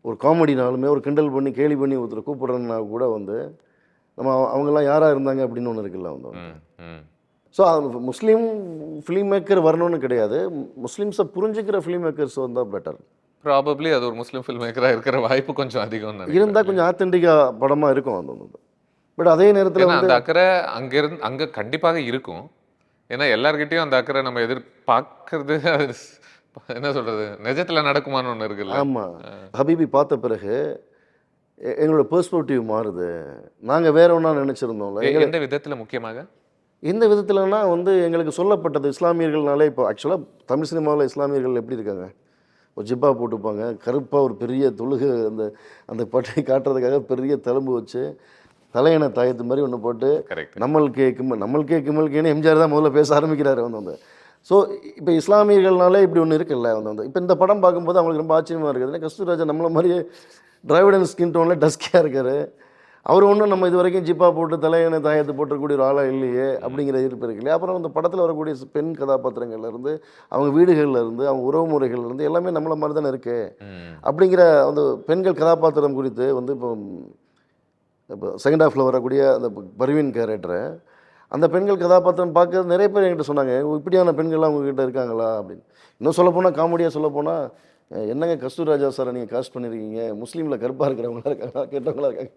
ஒரு காமெடினாலுமே ஒரு கிண்டல் பண்ணி கேலி பண்ணி ஒருத்தர் கூப்பிட்றதுனா கூட வந்து நம்ம அவங்கெல்லாம் யாராக இருந்தாங்க அப்படின்னு ஒன்று இருக்குல்ல. வந்து ஸோ அது முஸ்லீம் ஃபிலிம் மேக்கர் வரணும்னு கிடையாது, முஸ்லீம்ஸை புரிஞ்சுக்கிற ஃபிலிம் மேக்கர்ஸ் வந்தால் பெட்டர். ப்ராபப்ளி அது ஒரு முஸ்லீம் ஃபில்ம் மேக்கராக இருக்கிற வாய்ப்பு கொஞ்சம் அதிகம் இருந்தால் கொஞ்சம் ஆத்தென்டிக்காக படமாக இருக்கும். அந்த பட் அதே நேரத்தில் ஏன்னா வந்து அந்த அக்கறை அங்கே கண்டிப்பாக இருக்கும். ஏன்னா எல்லார்கிட்டயும் அந்த அக்கறை நம்ம எதிர்பார்க்கறது அது என்ன சொல்றது, நிஜத்துல நடக்குமான்னு ஒன்று இருக்குல்ல. ஆமாம், ஹபீபி பார்த்த பிறகு எங்களோட பெர்ஸ்பெக்டிவ் மாறுது. நாங்கள் வேற ஒன்றா நினச்சிருந்தோம்ல. எந்த விதத்துல முக்கியமாக? எந்த விதத்துலனா வந்து எங்களுக்கு சொல்லப்பட்டது இஸ்லாமியர்கள்னாலே இப்போ ஆக்சுவலாக தமிழ் சினிமாவில் இஸ்லாமியர்கள் எப்படி இருக்காங்க, ஒரு ஜிப்பா போட்டுப்பாங்க, கருப்பாக ஒரு பெரிய தொழுகு அந்த அந்த பட்டை காட்டுறதுக்காக பெரிய தழும்பு வச்சு தலையணை தாயத்து மாதிரி ஒன்று போட்டு கரெக்ட். நம்மளுக்கே கிமல்கேன்னு எம்ஜிஆர் தான் முதல்ல பேச ஆரம்பிக்கிறாரு வந்து. ஸோ இப்போ இஸ்லாமியர்கள்னாலே இப்படி ஒன்று இருக்குல்ல வந்து. இப்போ இந்த படம் பார்க்கும்போது அவங்களுக்கு ரொம்ப ஆச்சரியமாக இருக்குது. கஸ்தூராஜா நம்மள மாதிரியே டிராவிடன் ஸ்கின் டோனில் டஸ்கியாக இருக்கார். அவர் ஒன்றும் நம்ம இது வரைக்கும் ஜிப்பா போட்டு தலையணை தாயத்து போட்டக்கூடிய ஒரு ஆளாக இல்லையே அப்படிங்கிற எதிர்ப்பு இருக்கு இல்லையா. அப்புறம் அந்த படத்தில் வரக்கூடிய பெண் கதாபாத்திரங்கள்லேருந்து அவங்க வீடுகளில் இருந்து அவங்க உறவு முறைகள்லேருந்து எல்லாமே நம்மள மாதிரி தானே இருக்கு அப்படிங்கிற அந்த பெண்கள் கதாபாத்திரம் குறித்து வந்து இப்போ செகண்ட் ஹாஃபில் வரக்கூடிய அந்த பர்வீன் கேரக்டரை அந்த பெண்கள் கதாபாத்திரம் பார்க்க நிறைய பேர் என்கிட்ட சொன்னாங்க, இப்படியான பெண்கள்லாம் உங்ககிட்ட இருக்காங்களா அப்படின்னு. இன்னும் சொல்லப்போனால் காமெடியாக சொல்லப்போனால், என்னங்க கஸ்தூராஜா சாரை நீங்கள் காஸ்ட் பண்ணியிருக்கீங்க, முஸ்லீமில் கருப்பாக இருக்கிறவங்களா இருக்காங்களா கேட்டவங்களா இருக்காங்க.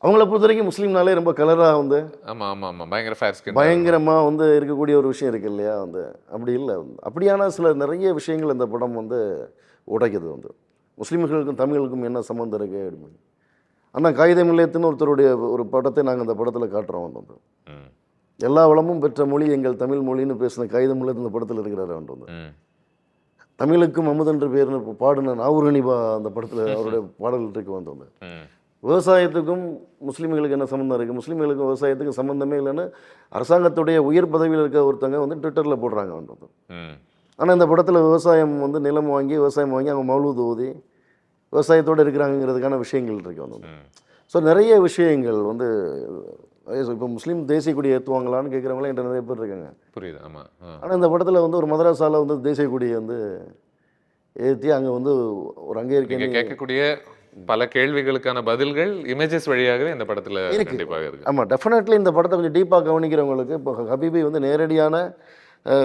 அவங்கள பொறுத்த வரைக்கும் முஸ்லீம்னாலே ரொம்ப கலராக வந்து ஆமாம் ஆமாம் ஆமாம் பயங்கர ஃபேர் ஸ்கின் பயங்கரமாக வந்து இருக்கக்கூடிய ஒரு விஷயம் இருக்குது இல்லையா வந்து. அப்படி இல்லை வந்து அப்படியான சில நிறைய விஷயங்கள் இந்த படம் வந்து உடைக்குது வந்து. முஸ்லீம்களுக்கும் தமிழுக்கும் என்ன சம்மந்தம் இருக்குது அப்படின்னு. ஆனால் காகித மில்லையத்துன்னு ஒருத்தருடைய ஒரு படத்தை நாங்கள் அந்த படத்தில் காட்டுறோம் வந்து. எல்லா வளமும் பெற்ற மொழி எங்கள் தமிழ் மொழின்னு பேசின காகித மில்லையத்து இந்த படத்தில் இருக்கிறாரு வந்து. தமிழுக்கும் அமுதென்று பேர்னு பாடின நாவூர் ஹனீபா அந்த படத்தில் அவருடைய பாடல் இருக்கு வந்து. விவசாயத்துக்கும் முஸ்லீம்களுக்கு என்ன சம்மந்தம் இருக்குது, முஸ்லீம்களுக்கும் விவசாயத்துக்கும் சம்மந்தமே இல்லைன்னு அரசாங்கத்துடைய உயர் பதவியில் இருக்க ஒருத்தங்க வந்து ட்விட்டரில் போடுறாங்க வந்து. ஆனால் இந்த படத்தில் விவசாயம் வந்து நிலம் வாங்கி விவசாயம் வாங்கி அவங்க மௌலூத் ஓதி விவசாயத்தோடு இருக்கிறாங்கிறதுக்கான விஷயங்கள் இருக்கு வந்து. ஸோ நிறைய விஷயங்கள் வந்து இப்போ முஸ்லீம் தேசிய கொடி ஏற்றுவாங்களான்னு கேட்குறவங்களாம் என்கிட்ட நிறைய பேர் இருக்காங்க. புரியுது. ஆமாம். ஆனால் இந்த படத்தில் வந்து ஒரு மதரசாவில் வந்து தேசிய கொடியை வந்து ஏற்றி அங்கே வந்து ஒரு அங்கே இருக்க கேட்கக்கூடிய பல கேள்விகளுக்கான பதில்கள் இமேஜஸ் வழியாகவே இந்த படத்தில் கண்டிப்பாக இருக்கு. ஆமாம், டெஃபினெட்லி இந்த படத்தை கொஞ்சம் டீப்பாக கவனிக்கிறவங்களுக்கு இப்போ ஹபீபி வந்து நேரடியான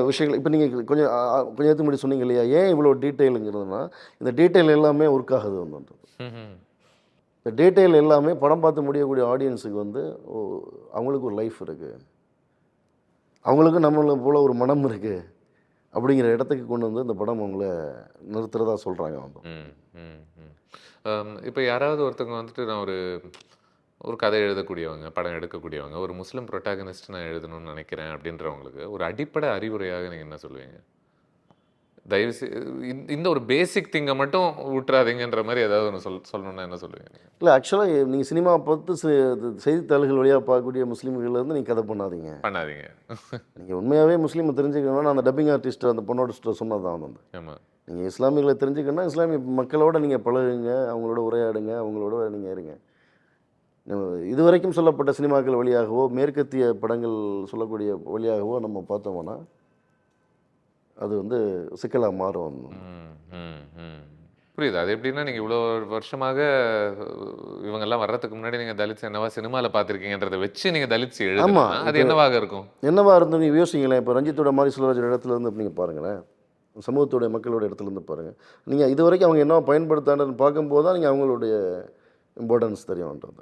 விஷயங்கள் இப்போ நீங்கள் கொஞ்சம் கொஞ்சம் முன்னாடி சொன்னீங்க இல்லையா, ஏன் இவ்வளோ டீட்டெயிலுங்கிறதுனா இந்த டீட்டெயில் எல்லாமே ஒர்க் ஆகுது வந்து. இந்த டீட்டெயில் எல்லாமே படம் பார்த்து முடியக்கூடிய ஆடியன்ஸுக்கு வந்து அவங்களுக்கு ஒரு லைஃப் இருக்குது, அவங்களுக்கு நம்மளை போல் ஒரு மனம் இருக்குது அப்படிங்கிற இடத்துக்கு கொண்டு வந்து இந்த படம் அவங்கள நிறுத்துறதா சொல்கிறாங்க வந்து. இப்போ யாராவது ஒருத்தவங்க வந்துட்டு நான் ஒரு கதை எழுதக்கூடியவங்க, படம் எடுக்கக்கூடியவங்க, ஒரு முஸ்லீம் ப்ரொட்டாகனிஸ்ட் நான் எழுதணும்னு நினைக்கிறேன் அப்படின்றவங்களுக்கு ஒரு அடிப்படை அறிவுரையாக நீங்கள் என்ன சொல்லுவீங்க? தயவு இந்த ஒரு பேசிக் திங்கை மட்டும் விட்டுறாதீங்கன்ற மாதிரி ஏதாவது ஒன்று சொல்லணும்னா என்ன சொல்லுவீங்க? இல்லை, ஆக்சுவலாக நீங்கள் சினிமா பார்த்து செய்தித்தாள்கள் வழியாக பார்க்கக்கூடிய முஸ்லீம்கள்லேருந்து நீங்கள் கதை பண்ணாதீங்க. நீங்கள் உண்மையாகவே முஸ்லீமை தெரிஞ்சுக்கணும்னா அந்த டப்பிங் ஆர்டிஸ்ட் அந்த பொண்ணோட சொன்னது தான் வந்து. ஆமாம், நீங்கள் இஸ்லாமியர்களை தெரிஞ்சுக்கணும்னா இஸ்லாமிய மக்களோட நீங்கள் பழகுங்க, அவங்களோட உரையாடுங்க, அவங்களோட நீங்கள் இருங்க. இது வரைக்கும் சொல்லப்பட்ட சினிமாக்கள் வழியாகவோ மேற்கத்திய படங்கள் சொல்லக்கூடிய வழியாகவோ நம்ம பார்த்தோம்னா அது வந்து சிக்கலாக மாறும். புரியுது. அது எப்படின்னா நீங்கள் இவ்வளோ வருஷமாக இவங்கெல்லாம் வர்றதுக்கு முன்னாடி நீங்கள் தலித்ஸ் என்னவா சினிமாவில் பார்த்துருக்கீங்கன்றதை வச்சு நீங்கள் தலித்ஸ் எழுதணும். அது என்னவாக இருக்கும்? என்னவா இருந்து நீங்கள் யோசிங்களேன். இப்போ ரஞ்சித்தோட மாதிரி செல்வராஜ் இடத்துல இருந்து நீங்கள் பாருங்களேன், சமூகத்துடைய மக்களோட இடத்துலேருந்து பாருங்கள். நீங்கள் இது வரைக்கும் அவங்க என்ன பயன்படுத்தான்னு பார்க்கும்போது தான் நீங்கள் அவங்களுடைய இம்பார்ட்டன்ஸ் தெரியும்ன்றது.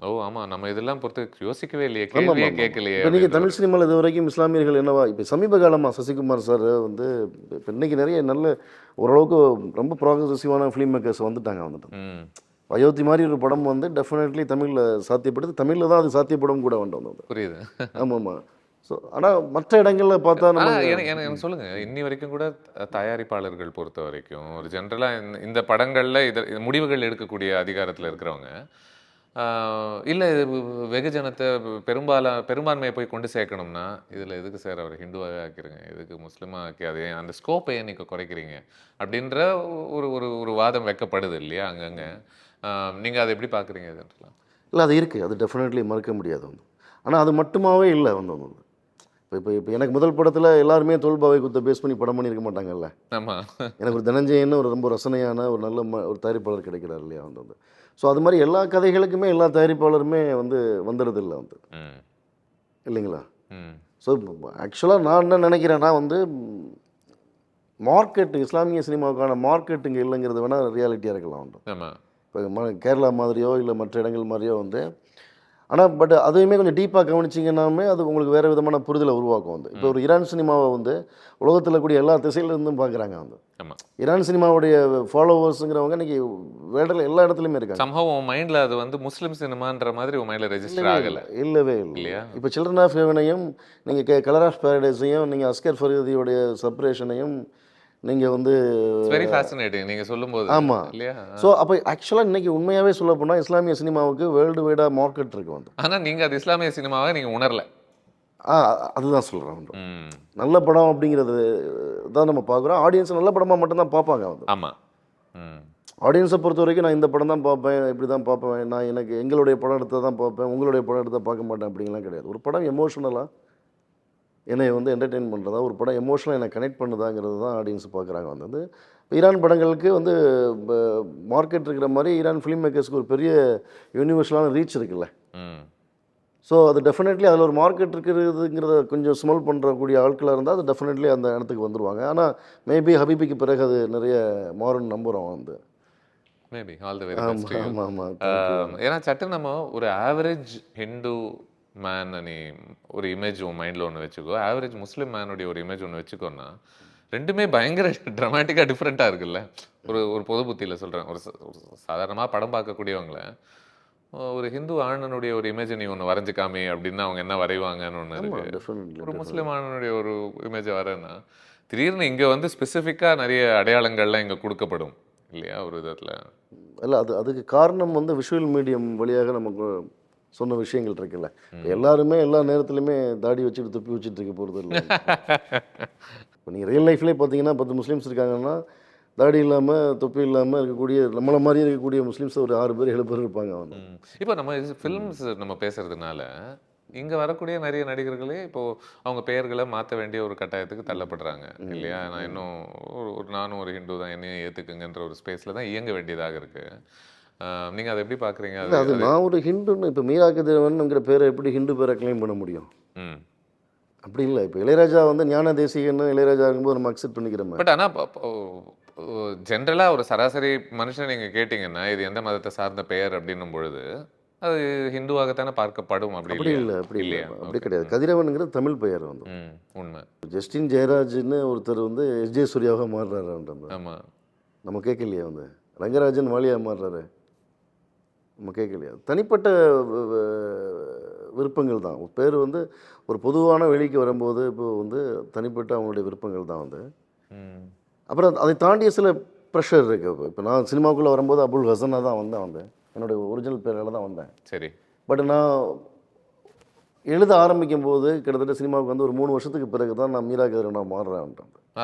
ஓ ஆமாம், நம்ம இதெல்லாம் பொறுத்து யோசிக்கவே இல்லையே, கேள்வியே கேட்கலையே. இப்போ நீங்கள் தமிழ் சினிமாவில் இது வரைக்கும் இஸ்லாமியர்கள் என்னவா, இப்போ சமீப காலமாக சசிகுமார் சார் வந்து இப்போ இன்றைக்கி நிறைய நல்ல ஓரளவுக்கு ரொம்ப ப்ராக்ரெசிவான ஃபிலிம் மேக்கர்ஸ் வந்துட்டாங்க வந்துட்டு. அயோத்தி மாதிரி ஒரு படம் வந்து டெஃபினெட்லி தமிழில் சாத்தியப்படுது, தமிழில் தான் அது சாத்தியப்படும் கூட வந்து. புரியுது. ஆமாம். ஸோ ஆனால் மற்ற இடங்களில் பார்த்தா நம்ம எனக்கு சொல்லுங்கள், இன்னி வரைக்கும் கூட தயாரிப்பாளர்கள் பொறுத்த வரைக்கும் ஒரு ஜென்ரலாக இந்த படங்களில் முடிவுகள் எடுக்கக்கூடிய அதிகாரத்தில் இருக்கிறவங்க இல்லை வெகுஜனத்தை பெரும்பான்மையை போய் கொண்டு சேர்க்கணும்னா இதில் எதுக்கு சார் அவர் ஹிந்துவாக ஆக்கிருங்க, எதுக்கு முஸ்லீமாக ஆக்கி அதே அந்த ஸ்கோப்பை ஏன் நீங்கள் குறைக்கிறீங்க அப்படின்ற ஒரு ஒரு ஒரு வாதம் வைக்கப்படுது இல்லையா அங்கங்கே. நீங்கள் அதை எப்படி பார்க்குறீங்க? இதெல்லாம் இல்லை, அது இருக்குது, அது டெஃபினெட்லி மறுக்க முடியாது வந்து. ஆனால் அது மட்டுமாவே இல்லை வந்து. இப்போ எனக்கு முதல் படத்தில் எல்லாருமே தோல்பாவை குத்த பேஸ் பண்ணி படம் பண்ணியிருக்க மாட்டாங்கல்ல. ஆமாம், எனக்கு ஒரு தனஞ்சயன்னு ஒரு ரொம்ப ரசனையான ஒரு நல்ல ஒரு தயாரிப்பாளர் கிடைக்கிறார் இல்லையா வந்து. ஸோ அது மாதிரி எல்லா கதைகளுக்குமே எல்லா தயாரிப்பாளருமே வந்து வந்துடுறது இல்லை வந்து, இல்லைங்களா? ஸோ ஆக்சுவலாக நான் என்ன நினைக்கிறேன்னா வந்து மார்க்கெட் இஸ்லாமிய சினிமாவுக்கான மார்க்கெட் இங்கே இல்லைங்கிறது வேணால் ரியாலிட்டியாக இருக்கலாம் வந்து. இப்போ கேரளா மாதிரியோ இல்லை மற்ற இடங்கள் மாதிரியோ வந்து. ஆனால் பட் அதையுமே கொஞ்சம் டீப்பாக கவனிச்சிங்கன்னாமே அது உங்களுக்கு வேறு விதமான புரிதலை உருவாக்கும் வந்து. இப்போ ஒரு ஈரான் சினிமாவை வந்து உலகத்தில் கூடிய எல்லா திசையிலிருந்தும் பார்க்குறாங்க வந்து. ஆமாம். ஈரான் சினிமாவுடைய ஃபாலோவர்ஸுங்கிறவங்க இன்றைக்கி வேர்ல்டில் எல்லா இடத்துலையுமே இருக்காங்க. சம்ஹவ் உன் மைண்டில் அது வந்து முஸ்லீம் சினிமான்ற மாதிரி உன் மைண்டில் ரெஜிஸ்டர் ஆகலை. இல்லவே இல்லையா? இப்போ சில்ட்ரன் ஆஃப் ஹெவனையும் நீங்கள் கலர் ஆஃப் பேரடைஸையும் நீங்கள் அஸ்கர் ஃபரீதியோடைய செப்பரேஷனையும் நீங்கள் வந்து வெரி ஃபேசினேட்டிங் நீங்கள் சொல்லும்போது. ஆமாம் இல்லையா? ஸோ அப்போ ஆக்சுவலாக இன்றைக்கி உண்மையாகவே சொல்ல போனால் இஸ்லாமிய சினிமாவுக்கு வேர்ல்டு வைடாக மார்க்கெட் இருக்கு வந்து. ஆனால் நீங்கள் அது இஸ்லாமிய சினிமாவை நீங்கள் உணரல. அதுதான் சொல்கிறேன். நல்ல படம் அப்படிங்கிறது தான் நம்ம பார்க்குறோம். ஆடியன்ஸ் நல்ல படமாக மட்டும்தான் பார்ப்பாங்க வந்து. ஆமாம். ஆடியன்ஸை பொறுத்த வரைக்கும் நான் இந்த படம் தான் பார்ப்பேன், இப்படி தான் பார்ப்பேன், நான் எனக்கு எங்களுடைய படம் எடுத்தால் தான் பார்ப்பேன், உங்களுடைய படம் எடுத்தால் பார்க்க மாட்டேன் அப்படிங்கலாம் கிடையாது. ஒரு படம் எமோஷனலாக என்னை வந்து என்டர்டெயின் பண்ணுறதா, ஒரு படம் எமோஷனலாக என்னை கனெக்ட் பண்ணுதாங்கிறது தான் ஆடியன்ஸ் பார்க்குறாங்க வந்து. ஈரான் படங்களுக்கு வந்து மார்க்கெட் இருக்கிற மாதிரி ஈரான் ஃபிலிம் மேக்கர்ஸ்க்கு ஒரு பெரிய யூனிவர்சலான ரீச் இருக்குல்ல. ஸோ அது டெஃபினெட்லி அதில் ஒரு மார்க்கெட் இருக்கிறதுங்கிறத கொஞ்சம் ஸ்மெல் பண்ணுறக்கூடிய ஆட்களாக இருந்தால் அது டெஃபினெட்லி அந்த இடத்துக்கு வந்துடுவாங்க. ஆனால் மேபி ஹபீபிக்கு பிறகு அது நிறைய மாறுன்னு நம்புகிறோம் வந்து. Maybe all the very best. ஆமாம். ஏன்னா சட்டு நம்ம ஒரு ஆவரேஜ் ஹிந்து மேன் நீ ஒரு இமேஜ் உன் மைண்டில் ஒன்று வச்சுக்கோ, ஆவரேஜ் முஸ்லீம் மேனுடைய ஒரு இமேஜ் ஒன்று வச்சுக்கோன்னா ரெண்டுமே பயங்கர ட்ரமாட்டிக்காக டிஃப்ரெண்ட்டாக இருக்குல்ல. ஒரு பொது புத்தியில் சொல்கிறேன். ஒரு சாதாரணமாக படம் பார்க்கக்கூடியவங்கள ஒரு ஹிந்து ஆணனுடைய ஒரு இமேஜை நீ ஒன்று வரைஞ்சிக்காமே அப்படின்னா அவங்க என்ன வரைவாங்கன்னு ஒன்று இருக்குது. ஒரு முஸ்லீம் ஆணனுடைய ஒரு இமேஜை வரேன்னா திடீர்னு இங்கே வந்து ஸ்பெசிஃபிக்காக நிறைய அடையாளங்கள்லாம் இங்கே கொடுக்கப்படும் இல்லையா ஒரு விதத்தில். இல்லை அதுக்கு காரணம் வந்து விஷுவல் மீடியம் வழியாக நமக்கு சொன்ன விஷயங்கள் இருக்குல்ல. எல்லாருமே எல்லா நேரத்துலையுமே தாடி வச்சுட்டு துப்பி வச்சுட்டு இருக்க போகிறது இல்லை. இப்போ நீங்கள் ரியல் லைஃப்லேயே பார்த்தீங்கன்னா 10 முஸ்லீம்ஸ் இருக்காங்கன்னா தாடி இல்லாமல் தொப்பி இல்லாமல் இருக்கக்கூடிய நம்மளை மாதிரி இருக்கக்கூடிய முஸ்லீம்ஸ் ஒரு 6 பேர் 7 பேர் இருப்பாங்க அவங்க. இப்போ நம்ம ஃபிலிம்ஸ் நம்ம பேசுறதுனால இங்கே வரக்கூடிய நிறைய நடிகர்களே இப்போது அவங்க பெயர்களை மாற்ற வேண்டிய ஒரு கட்டாயத்துக்கு தள்ளப்படுறாங்க இல்லையா. நான் இன்னும் நானும் ஒரு ஹிந்து தான், என்னையும் ஏற்றுக்குங்கன்ற ஒரு ஸ்பேஸில் தான் இயங்க வேண்டியதாக இருக்குது. நீங்கள் அதை எப்படி பார்க்குறீங்க? அது நான் ஒரு ஹிந்துன்னு இப்போ மீரா கதிரவன்ங்கிற பேரை எப்படி ஹிந்து பேரை கிளைம் பண்ண முடியும்? அப்படி இல்லை. இப்போ இளையராஜா வந்து ஞான தேசிகன்னு இளையராஜா இருக்கும்போது நம்ம அக்செப்ட் பண்ணிக்கிறோம். பட் ஆனால் ஜென்ரலாக ஒரு சராசரி மனுஷன் நீங்கள் கேட்டிங்கன்னா இது எந்த மதத்தை சார்ந்த பெயர் அப்படின்னும் பொழுது அது ஹிந்துவாகத்தானே பார்க்கப்படும். அப்படி இல்லை அப்படி இல்லையா? அப்படி கிடையாது. கதிரவனுங்கிறது தமிழ் பெயர் வந்து. உண்மை. ஜஸ்டின் ஜெயராஜ்னு ஒருத்தர் வந்து எஸ்ஜே சூர்யாவாக மாறுறாரு. ஆமாம். நம்ம கேட்கலையா வந்து ரங்கராஜன் வாலியாக மாறுறாரு. நம்ம கேட்கலையா? தனிப்பட்ட விருப்பங்கள் தான். பேர் வந்து ஒரு பொதுவான வெளிக்கு வரும்போது இப்போ வந்து தனிப்பட்ட அவங்களுடைய விருப்பங்கள் தான் வந்து. அப்புறம் அதை தாண்டிய சில ப்ரெஷர் இருக்குது. இப்போ நான் சினிமாவுக்குள்ளே வரும்போது அபுல் ஹசனாக தான் வந்தேன். என்னுடைய ஒரிஜினல் பேரால் தான் வந்தேன். சரி. பட் நான் எழுத ஆரம்பிக்கும் போது கிட்டத்தட்ட சினிமாவுக்கு வந்து ஒரு 3 வருஷத்துக்கு பிறகு தான் நான் மீரா கதிரவனாக மாறுறேன்.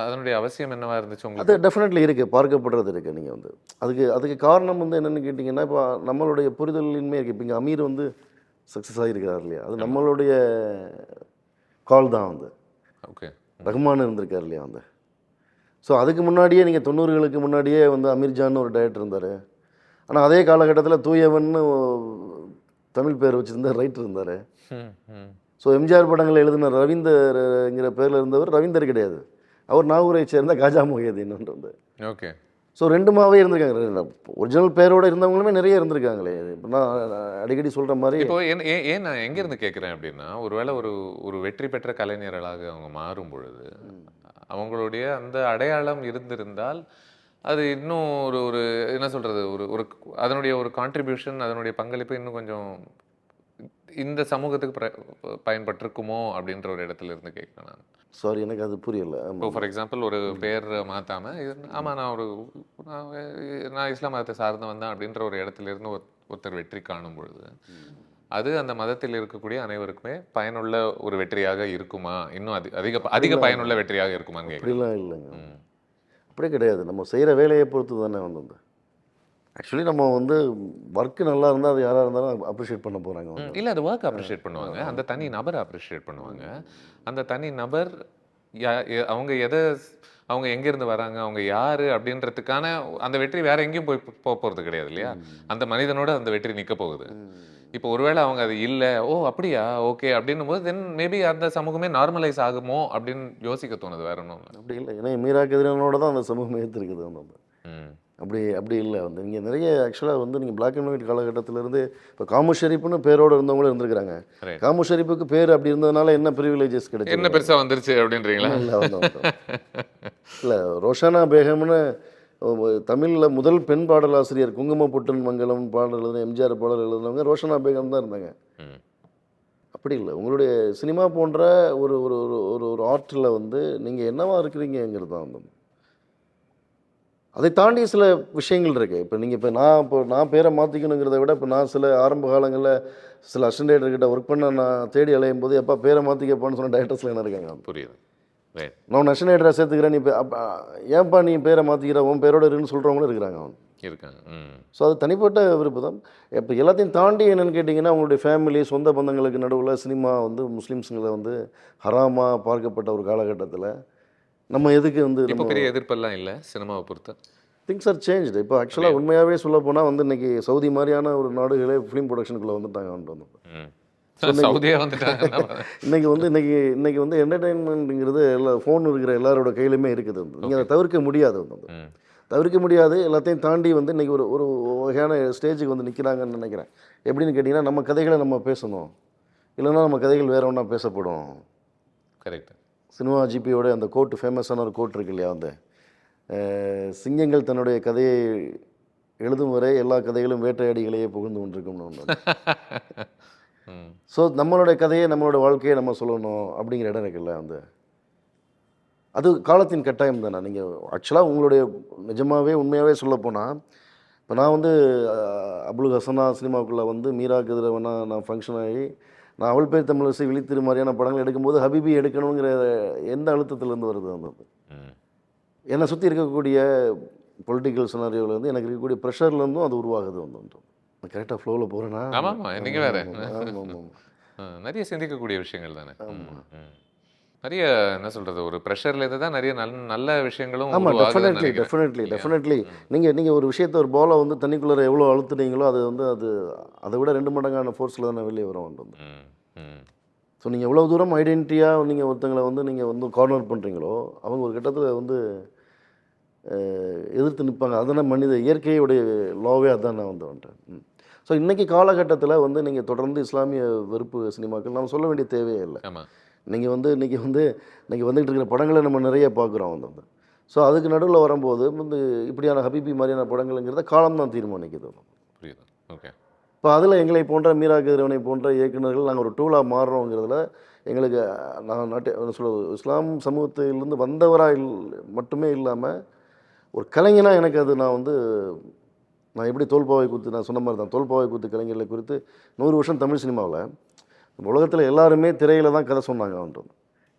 அதனுடைய அவசியம் என்னவா இருந்துச்சு உங்களுக்கு? அது டெஃபினெட்லி இருக்குது, பார்க்கப்படுறது இருக்குது. நீங்கள் வந்து அதுக்கு காரணம் வந்து என்னென்னு கேட்டிங்கன்னா இப்போ நம்மளுடைய புரிதலின்மே இருக்குது. இப்போ இங்கே அமீர் வந்து சக்ஸஸ் ஆகியிருக்கிறார் இல்லையா, அது நம்மளுடைய கால் தான் வந்து. ஓகே. ரஹ்மான் இருந்திருக்கார் இல்லையா வந்து. ஸோ அதுக்கு முன்னாடியே நீங்கள் 90களுக்கு முன்னாடியே வந்து அமீர்ஜான்னு ஒரு டைரக்டர் இருந்தார். ஆனால் அதே காலகட்டத்தில் தூயவன்னு தமிழ் பேர் வச்சுருந்தார், ரைட்டர் இருந்தார். ஸோ எம்ஜிஆர் படங்கள் எழுதின ரவீந்தர்ங்கிற பேரில் இருந்தவர் ரவீந்தர் கிடையாது, அவர் நாகூரை சேர்ந்த காஜா மொஹியதீன் வந்து. ஓகே. ஸோ ரெண்டுமாவே இருந்திருக்காங்க. ஒரிஜினல் பேரோடு இருந்தவங்களுமே நிறைய இருந்திருக்காங்களே. இப்போ நான் அடிக்கடி சொல்கிற மாதிரி இப்போ ஏன் நான் எங்கேருந்து கேட்குறேன் அப்படின்னா, ஒருவேளை ஒரு வெற்றி பெற்ற கலைஞர்களாக அவங்க மாறும் பொழுது அவங்களுடைய அந்த அடையாளம் இருந்திருந்தால் அது இன்னும் ஒரு என்ன சொல்கிறது, ஒரு அதனுடைய ஒரு கான்ட்ரிபியூஷன், அதனுடைய பங்களிப்பு இன்னும் கொஞ்சம் இந்த சமூகத்துக்கு பயன்பட்டிருக்குமோ அப்படின்ற ஒரு இடத்துல இருந்து கேட்குறேன் நான். சாரி, எனக்கு அது புரியலை. இப்போ ஃபார் எக்ஸாம்பிள் ஒரு பேர் மாற்றாமல் ஆமாம் நான் இஸ்லாம் மதத்தை சார்ந்து வந்தேன் அப்படின்ற ஒரு இடத்துல இருந்து ஒருத்தர் வெற்றி காணும் பொழுது அது அந்த மதத்தில் இருக்கக்கூடிய அனைவருக்குமே பயனுள்ள ஒரு வெற்றியாக இருக்குமா, இன்னும் அதிக பயனுள்ள வெற்றியாக இருக்குமான்னு அப்படிலாம் இல்லைங்க. அப்படியே கிடையாது. நம்ம செய்கிற வேலையை பொறுத்து தானே வந்து. ஆக்சுவலி நம்ம வந்து ஒர்க்கு நல்லா இருந்தால் அது யாராக இருந்தாலும் அப்ரிஷியேட் பண்ண போகிறாங்க. இல்லை, அது ஒர்க் அப்ரிஷியேட் பண்ணுவாங்க, அந்த தனி நபரை அப்ரிஷியேட் பண்ணுவாங்க. அந்த தனி நபர் அவங்க எங்கேருந்து வராங்க, அவங்க யார் அப்படின்றதுக்கான அந்த வெற்றி வேற எங்கேயும் போகிறது கிடையாது இல்லையா. அந்த மனிதனோட அந்த வெற்றி நிற்க போகுது. இப்போ ஒருவேளை அவங்க அது இல்லை, ஓ அப்படியா, ஓகே அப்படின்னும் போது தென் மேபி அந்த சமூகமே நார்மலைஸ் ஆகுமோ அப்படின்னு யோசிக்க தோணுது, வேற ஒன்றும் இல்லை. அப்படி இல்லை. ஏன்னா மீரா கதிரவனோட தான் அந்த சமூகம் ஏற்றுருக்குது. அப்படி இல்லை வந்து நீங்கள் நிறைய ஆக்சுவலாக வந்து நீங்கள் பிளாக் அண்ட் ஒயிட் காலகட்டத்திலேருந்து இப்போ காமு ஷெரீப்னு பேரோடு இருந்தவங்களும் இருந்திருக்கிறாங்க. Right. காமு ஷெரீப்புக்கு பேர் அப்படி இருந்ததுனால என்ன ப்ரிவிலேஜஸ் என்ன கிடைச்சது? பெருசா வந்துருச்சு அப்படின்றீங்களா? இல்லை, ரோஷானா பேகம்னு தமிழில் முதல் பெண் பாடலாசிரியர் குங்குமப்புட்டன் மங்கலம் பாடல் எழுதின எம்ஜிஆர் பாடல் எழுதினவங்க ரோஷனா பேகம் தான் இருந்தாங்க. ம். அப்படி இல்லை, உங்களுடைய சினிமா போன்ற ஒரு ஒரு ஒரு ஒரு ஒரு ஆர்ட்டில் வந்து நீங்கள் என்னவா இருக்கிறீங்கிறது தான் வந்து. அதை தாண்டி சில விஷயங்கள் இருக்குது. இப்போ நான் பேரை மாற்றிக்கணுங்கிறத விட இப்போ நான் சில ஆரம்ப காலங்களில் சில அசிஸ்டன்ட் ஒர்க் பண்ண நான் தேடி அலையும் போது எப்போ பேரை மாற்றிக்கப்பான்னு சொன்ன டைரக்டர்ஸில் என்ன இருக்காங்க. புரியுது. Right. நான் அசிஸ்டன்ட் சேர்த்துக்கிறேன், நீ ஏன்பா நீ பேரை மாற்றிக்கிற, உன் பேரோட இருக்குன்னு சொல்கிறவங்களும் இருக்கிறாங்க அவன். இருக்காங்க. ஸோ அது தனிப்பட்ட விருப்பம். இப்போ எல்லாத்தையும் தாண்டி என்னென்னு கேட்டிங்கன்னா, அவங்களுடைய ஃபேமிலி சொந்த பந்தங்களுக்கு நடுவில் சினிமா வந்து முஸ்லீம்ஸுங்களை வந்து ஹராமாக பார்க்கப்பட்ட ஒரு காலகட்டத்தில் நம்ம எதுக்கு வந்து இப்போ பெரிய எதிர்ப்பெல்லாம் இல்லை சினிமாவை பொறுத்து. Things are changed. இப்போ ஆக்சுவலாக உண்மையாகவே சொல்ல போனால் வந்து இன்றைக்கி சவுதி மாதிரியான ஒரு நாடுகளே ஃபிலிம் ப்ரொடக்ஷனுக்குள்ளே வந்துட்டாங்க. சவுதியா வந்துட்டாங்க. இன்னைக்கு வந்து என்டர்டெயின்மெண்ட்டுங்கிறது ஃபோன் இருக்கிற எல்லாரோட கையிலுமே இருக்குது. நீங்கள் அதை தவிர்க்க முடியாது. எல்லாத்தையும் தாண்டி வந்து இன்றைக்கி ஒரு ஒரு வகையான ஸ்டேஜுக்கு வந்து நிற்கிறாங்கன்னு நினைக்கிறேன். எப்படின்னு கேட்டிங்கன்னா, நம்ம கதைகளை நம்ம பேசணும், இல்லைன்னா நம்ம கதைகள் வேறு ஒன்றா பேசப்படும். கரெக்ட். சினிமா ஜிபியோட அந்த கோட்டு, ஃபேமஸான ஒரு கோட் இருக்கு இல்லையா, வந்து சிங்கங்கள் தன்னுடைய கதையை எழுதும் வரை எல்லா கதைகளும் வேட்டையாடிகளையே புகுந்து கொண்டிருக்கும்னு ஒன்று. ஸோ நம்மளுடைய கதையை, நம்மளோட வாழ்க்கையை நம்ம சொல்லணும் அப்படிங்கிற இடம் இருக்குல்ல, வந்து அது காலத்தின் கட்டாயம் தானே. நீங்கள் ஆக்சுவலாக உங்களுடைய நிஜமாகவே உண்மையாகவே சொல்லப்போனால், இப்போ நான் வந்து அபுல் ஹசனா சினிமாவுக்குள்ளே வந்து மீரா கதிரவனா நான் ஃபங்க்ஷன் ஆகி நான் அவள் பேர் தமிழிசை விழித்திரு மாதிரியான படங்கள் எடுக்கும்போது ஹபிபி எடுக்கணுங்கிற எந்த அழுத்தத்துலேருந்து வருது வந்து. என்னை சுற்றி இருக்கக்கூடிய பொலிட்டிக்கல் சினாரியோவில் வந்து எனக்கு இருக்கக்கூடிய ப்ரெஷர்லேருந்தும் அது உருவாகுது வந்து. கரெக்டாக ஃப்ளோவில் போகிறேன்னா ஆமாம், நீங்கள் வேறு நிறைய சிந்திக்கக்கூடிய விஷயங்கள் தானே. நிறைய என்ன சொல்கிறது, ஒரு ப்ரெஷரில் இருந்து தான் நிறைய நல்ல விஷயங்களும். ஆமாம், டெஃபினெட்லி நீங்கள் ஒரு விஷயத்தை, ஒரு பாலை வந்து தண்ணிக்குள்ளே எவ்வளோ அழுத்துனீங்களோ அது வந்து அதை விட 2 மடங்கான ஃபோர்ஸில் தானே வெளியே வரும் வந்து. ஸோ நீங்கள் எவ்வளோ தூரம் ஐடென்டிட்டியாக நீங்கள் ஒருத்தங்களை வந்து நீங்கள் வந்து கார்னர் பண்ணுறீங்களோ, அவங்க ஒரு கட்டத்தில் வந்து எதிர்த்து நிற்பாங்க. அதுதானே மனித இயற்கையுடைய லாவே அதுதான் நான் வந்து வந்துட்டேன். ஸோ இன்றைக்கி காலகட்டத்தில் வந்து நீங்கள் தொடர்ந்து இஸ்லாமிய வெறுப்பு சினிமாக்கள் நம்ம சொல்ல வேண்டிய தேவையே இல்லை. இன்றைக்கி வந்துகிட்டு இருக்கிற படங்களை நம்ம நிறைய பார்க்குறோம் வந்து. ஸோ அதுக்கு நடுவில் வரும்போது வந்து இப்படியான ஹபிபி மாதிரியான படங்கள்ங்கிறத காலம் தான் தீர்மானிக்குது. புரியுது. ஓகே. இப்போ அதில் எங்களை போன்ற மீரா கதிரவனை போன்ற இயக்குநர்கள் நாங்கள் ஒரு டூலாக மாறுறோங்கிறதுல எங்களுக்கு இஸ்லாம் சமூகத்திலிருந்து வந்தவராக மட்டுமே இல்லாமல் ஒரு கலைஞனாக எனக்கு அது நான் எப்படி தோல்பாவை கூத்து, நான் சொன்ன மாதிரி தான் தோல்பாவை கூத்து கலைஞர்களை குறித்து 100 வருஷம் தமிழ் சினிமாவில் உலகத்தில் எல்லாருமே திரையில் தான் கதை சொன்னாங்க வந்துட்டு.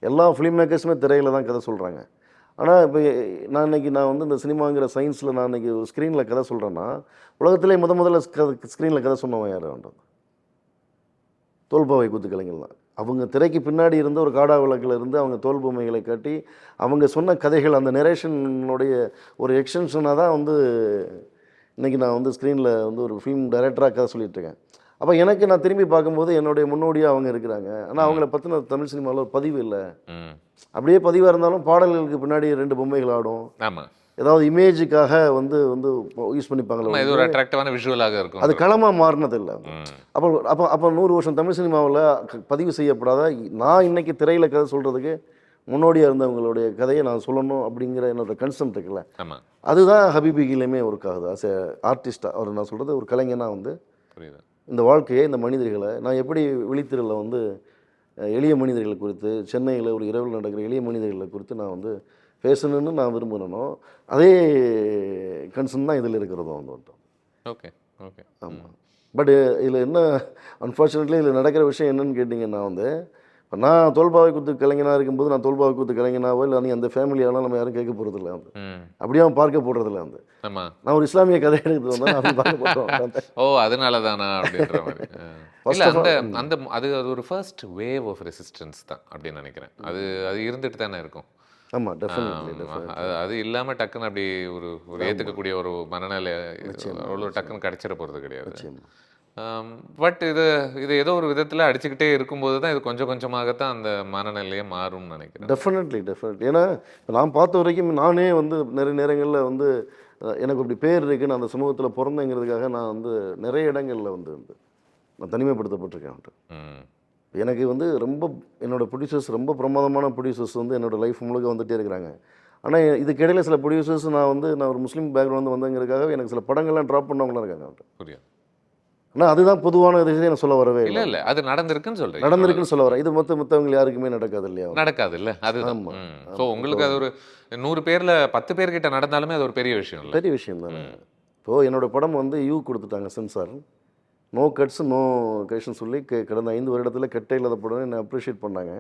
எல்லா ஃபிலிம் மேக்கர்ஸுமே திரையில் தான் கதை சொல்கிறாங்க. ஆனால் இப்போ நான் வந்து இந்த சினிமாங்கிற சயின்ஸில் நான் இன்றைக்கி ஒரு ஸ்க்ரீனில் கதை சொல்கிறேன்னா, உலகத்திலே முதல்ல ஸ்க்ரீனில் கதை சொன்னவன் யார் வந்துட்டு? தோல்பாவை கூத்து கலைஞர் தான். அவங்க திரைக்கு பின்னாடி இருந்து ஒரு காடா விளக்கில் இருந்து அவங்க தோல் பொம்மைகளை காட்டி அவங்க சொன்ன கதைகள் அந்த நெரேஷனுடைய ஒரு எக்ஸ்டென்ஷனாக தான் வந்து இன்றைக்கி நான் வந்து ஸ்க்ரீனில் வந்து ஒரு ஃபிலிம் டைரக்டராக கதை சொல்லிகிட்ருக்கேன். அப்போ எனக்கு நான் திரும்பி பார்க்கும்போது என்னுடைய முன்னோடியாக அவங்க இருக்கிறாங்க. ஆனால் அவங்கள பற்றின தமிழ் சினிமாவில் ஒரு பதிவு இல்லை. அப்படியே பதிவாக இருந்தாலும் பாடல்களுக்கு பின்னாடி 2 பொம்மைகள் ஆடும். ஆமாம், ஏதாவது இமேஜுக்காக வந்து யூஸ் பண்ணிப்பாங்களே, இது ஒரு அட்ராக்டிவான விஷுவலாக இருக்கும். அது களமாக மாறினது இல்லை. அப்போ 100 வருஷம் தமிழ் சினிமாவில் பதிவு செய்யப்படாத நான் இன்றைக்கி திரையில் கதை சொல்கிறதுக்கு முன்னோடியாக இருந்தவங்களுடைய கதையை நான் சொல்லணும் அப்படிங்கிற என்னோட கன்செப்ட் இருக்குல்ல, அதுதான் ஹபிபிகிலையுமே ஒர்க் ஆகுது. ஆஸ் எ ஆர்டிஸ்டாக அவர் நான் சொல்கிறது ஒரு கலைஞனாக வந்து இந்த வாழ்க்கையை, இந்த மனிதர்களை நான் எப்படி விழித்திரல வந்து எளிய மனிதர்களை குறித்து, சென்னையில் ஒரு இரவில் நடக்கிற எளிய மனிதர்களை குறித்து நான் வந்து பேசணுன்னு நான் விரும்புகிறேனோ அதே கன்சர்ன் தான் இதில் இருக்கிறதும் வந்து. ஓகே. ஆமாம். பட் இதில் என்ன அன்ஃபார்ச்சுனேட்லி இதில் நடக்கிற விஷயம் என்னன்னு கேட்டிங்கன்னா வந்து, இப்போ நான் தோல்பாவை கூத்து கலைஞனாக இருக்கும்போது நான் தோல்பாவை கூத்து கலைஞனாவோ இல்லை நீ அந்த ஃபேமிலியாலாம் நம்ம யாரும் கேட்க போகிறதில்ல வந்து. அப்படியே அவன் பார்க்க போடுறதில்ல வந்து. நான் ஒரு இஸ்லாமிய கதை எடுத்து வந்தேன், அப்படி பார்க்க போகிறோம். ஓ, அதனால தானா அப்படின்ற மாதிரி. அது ஒரு ஃபர்ஸ்ட் வேவ் ஆஃப் ரெசிஸ்டன்ஸ் தான் அப்படின்னு நினைக்கிறேன். அது இருந்துட்டு தானே இருக்கும். ஆமாம், டெஃபினெட்லி. அது இல்லாமல் டக்குன்னு அப்படி ஒரு ஏற்றுக்கக்கூடிய ஒரு மனநிலை அவ்வளோ டக்குன்னு கிடைச்சிட போகிறது கிடையாது. பட் இது ஏதோ ஒரு விதத்தில் அடிச்சுக்கிட்டே இருக்கும்போது தான் இது கொஞ்சம் கொஞ்சமாகத்தான் அந்த மனநிலையே மாறும்னு நினைக்கிறேன். டெஃபினெட்லி. ஏன்னா நான் பார்த்த வரைக்கும் நானே வந்து நிறைய நேரங்களில் வந்து எனக்கு இப்படி பேர் இருக்குன்னு அந்த சமூகத்தில் பிறந்தேங்கிறதுக்காக நான் வந்து நிறைய இடங்களில் வந்து நான் தனிமைப்படுத்தப்பட்டிருக்கேன் வந்துட்டு. ம். எனக்கு வந்து ரொம்ப என்னோடய ப்ரொடியூசர்ஸ் ரொம்ப பிரமாதமான ப்ரொடியூசர்ஸ் வந்து என்னோடய லைஃப் முழுக்க வந்துகிட்டே இருக்கிறாங்க. ஆனால் இதுக்கிடையில சில ப்ரொடியூசர்ஸ் நான் ஒரு முஸ்லீம் பேக்ரவுண்ட் வந்தேங்கிறதுக்காக எனக்கு சில படங்கள்லாம் ட்ராப் பண்ணவங்களாம் இருக்காங்க வந்துட்டு. புரியும். ஆனால் அதுதான் பொதுவான விஷயம் நான் சொல்ல வரவே இல்ல இல்லை. இல்ல அது நடந்திருக்குன்னு சொல்றீங்க. நடந்திருக்குன்னு சொல்ல வரேன். இது மற்றவங்க யாருக்குமே நடக்காது இல்லையா? நடக்காது இல்ல அதுதான். ஆமா. ஸோ உங்களுக்கு அது ஒரு 100 பேர்ல 10 பேர்கிட்ட நடந்தாலுமே அது ஒரு பெரிய விஷயம் இல்ல. பெரிய விஷயம் தானே. இப்போது என்னோட படம் வந்து கொடுத்துட்டாங்க சென்சார். நோ கட்ஸ் நோ கட்ஸ்ன்னு சொல்லி கடந்த 5 வருடத்தில் கட்டே இல்லாத படம் என்னை அப்ரிஷியேட் பண்ணாங்க.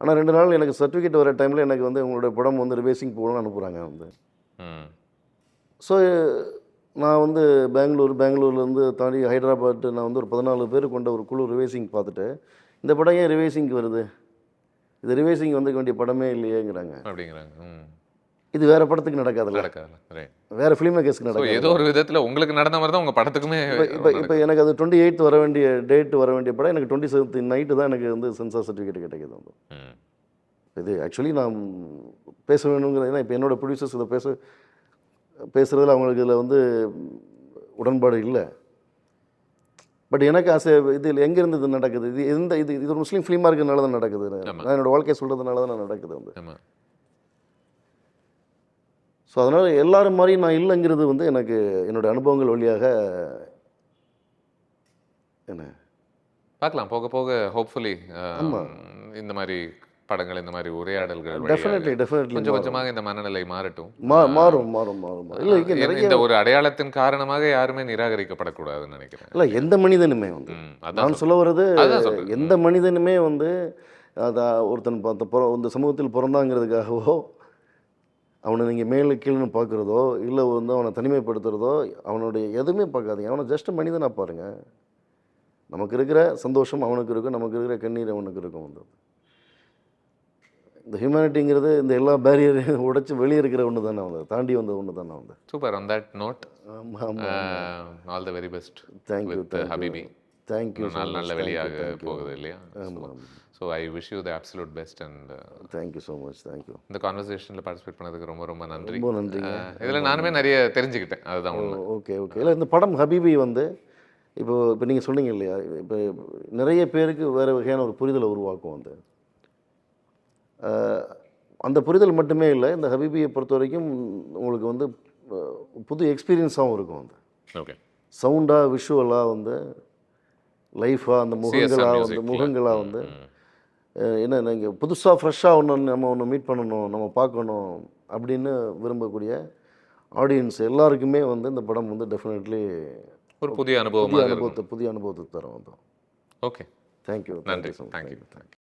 ஆனால் 2 நாள் எனக்கு சர்டிஃபிகேட் வர டைமில் எனக்கு வந்து உங்களுடைய படம் வந்து ரிவைசிங் போகணும்னு அனுப்புகிறாங்க வந்து. ஸோ நான் வந்து பெங்களூர்லேருந்து தாண்டி ஹைதராபாத் நான் வந்து ஒரு 14 பேர் கொண்ட ஒரு குழு ரிவைசிங் பார்த்துட்டு, இந்த படம் ஏன் ரிவைசிங்க்கு வருது, இது ரிவைசிங் வந்துக்க வேண்டிய படமே இல்லையேங்கிறாங்க. அப்படிங்கிறாங்க. இது வேறு படத்துக்கு நடக்காதுல்ல, வேறு ஃபிலிம் மேக்கர்ஸ்க்கு நடக்காது. ஏதோ ஒரு விதத்தில் உங்களுக்கு நடந்த மாதிரி தான் உங்கள் படத்துக்குமே. இப்போ எனக்கு அது 28th வர வேண்டிய படம் எனக்கு 27th நைட்டு தான் எனக்கு வந்து சென்சார் சர்டிஃபிகேட் கிடைக்கிது வந்து. இது ஆக்சுவலி நான் பேச வேணுங்கிறது ஏன்னா இப்போ என்னோடய ப்ரொடியூசர்ஸ் இதை பேசுகிறதுல அவங்களுக்கு இதில் வந்து உடன்பாடு இல்லை. பட் எனக்கு இது எங்கேருந்து இது நடக்குது, இது ஒரு முஸ்லீம் ஃபிலிமாக இருக்கிறதுனால தான் நடக்குது. நான் என்னோடய வாழ்க்கையை சொல்கிறதுனால தான் நடக்குது வந்து. ஸோ அதனால் எல்லோரும் மாதிரி நான் இல்லைங்கிறது வந்து எனக்கு என்னோடய அனுபவங்கள் வழியாக என்ன பார்க்கலாம் போக போக ஹோப்ஃபுல்லி இந்த மாதிரி படங்கள் இந்த மாதிரி உரையாடல்கள் டெஃபினெட்லி கொஞ்சம் கொஞ்சமாக இந்த மனநிலை மாறட்டும். மாறும் இல்லை இந்த ஒரு அடையாளத்தின் காரணமாக யாருமே நிராகரிக்கப்படக்கூடாதுன்னு நினைக்கிறேன். இல்லை எந்த மனிதனுமே வந்து நான் சொல்ல வர்றது எந்த மனிதனுமே வந்து ஒருத்தன் இந்த சமூகத்தில் பிறந்தாங்கிறதுக்காகவோ அவனை நீங்கள் மேலே கீழே பார்க்குறதோ இல்லை வந்து அவனை தனிமைப்படுத்துகிறதோ அவனுடைய எதுவுமே பார்க்காதீங்க. அவனை ஜஸ்ட் மனிதனாக பாருங்கள். நமக்கு இருக்கிற சந்தோஷம் அவனுக்கு இருக்கும், நமக்கு இருக்கிற கண்ணீர் அவனுக்கு இருக்கும். வந்து இந்த ஹியூமனிட்டிங்கிறது இந்த எல்லா பேரியரையும் உடைச்சி வெளியே இருக்கிற ஒன்று தானே வந்து தாண்டி வந்த ஒன்று தானே வந்து. Super. On that note all the very best. Thank you ஹபிபி. தேங்க்யூ. நல்ல வெளியாக போகுது இல்லையா? So I wish you the absolute best and thank you so much. Thank you. இந்த கான்வர்சேஷனில் பார்ட்டிசிபேட் பண்ணதுக்கு ரொம்ப ரொம்ப நன்றி. ரொம்ப நன்றிங்க. இதில் நானுமே நிறைய தெரிஞ்சுக்கிட்டேன். அதுதான் ஒன்று. ஓகே. இல்லை இந்த படம் ஹபிபி வந்து இப்போ நீங்கள் சொன்னீங்க இல்லையா, இப்போ நிறைய பேருக்கு வேறு வகையான ஒரு புரிதலை உருவாக்கும் வந்து. அந்த புரிதல் மட்டுமே இல்லை, இந்த ஹபிபியை பொறுத்த வரைக்கும் உங்களுக்கு வந்து புது எக்ஸ்பீரியன்ஸாகவும் இருக்கும் வந்து. ஓகே. சவுண்டாக விஷுவலாக வந்து லைஃபாக அந்த முகங்களாக வந்து என்ன நீங்கள் புதுசாக ஃப்ரெஷ்ஷாக நம்ம ஒன்று மீட் பண்ணணும், நம்ம பார்க்கணும் அப்படின்னு விரும்பக்கூடிய ஆடியன்ஸ் எல்லாருக்குமே வந்து இந்த படம் வந்து டெஃபினெட்லி ஒரு புதிய அனுபவத்தை தரும் வந்து. ஓகே. தேங்க்யூ. நன்றி. தேங்க்யூ.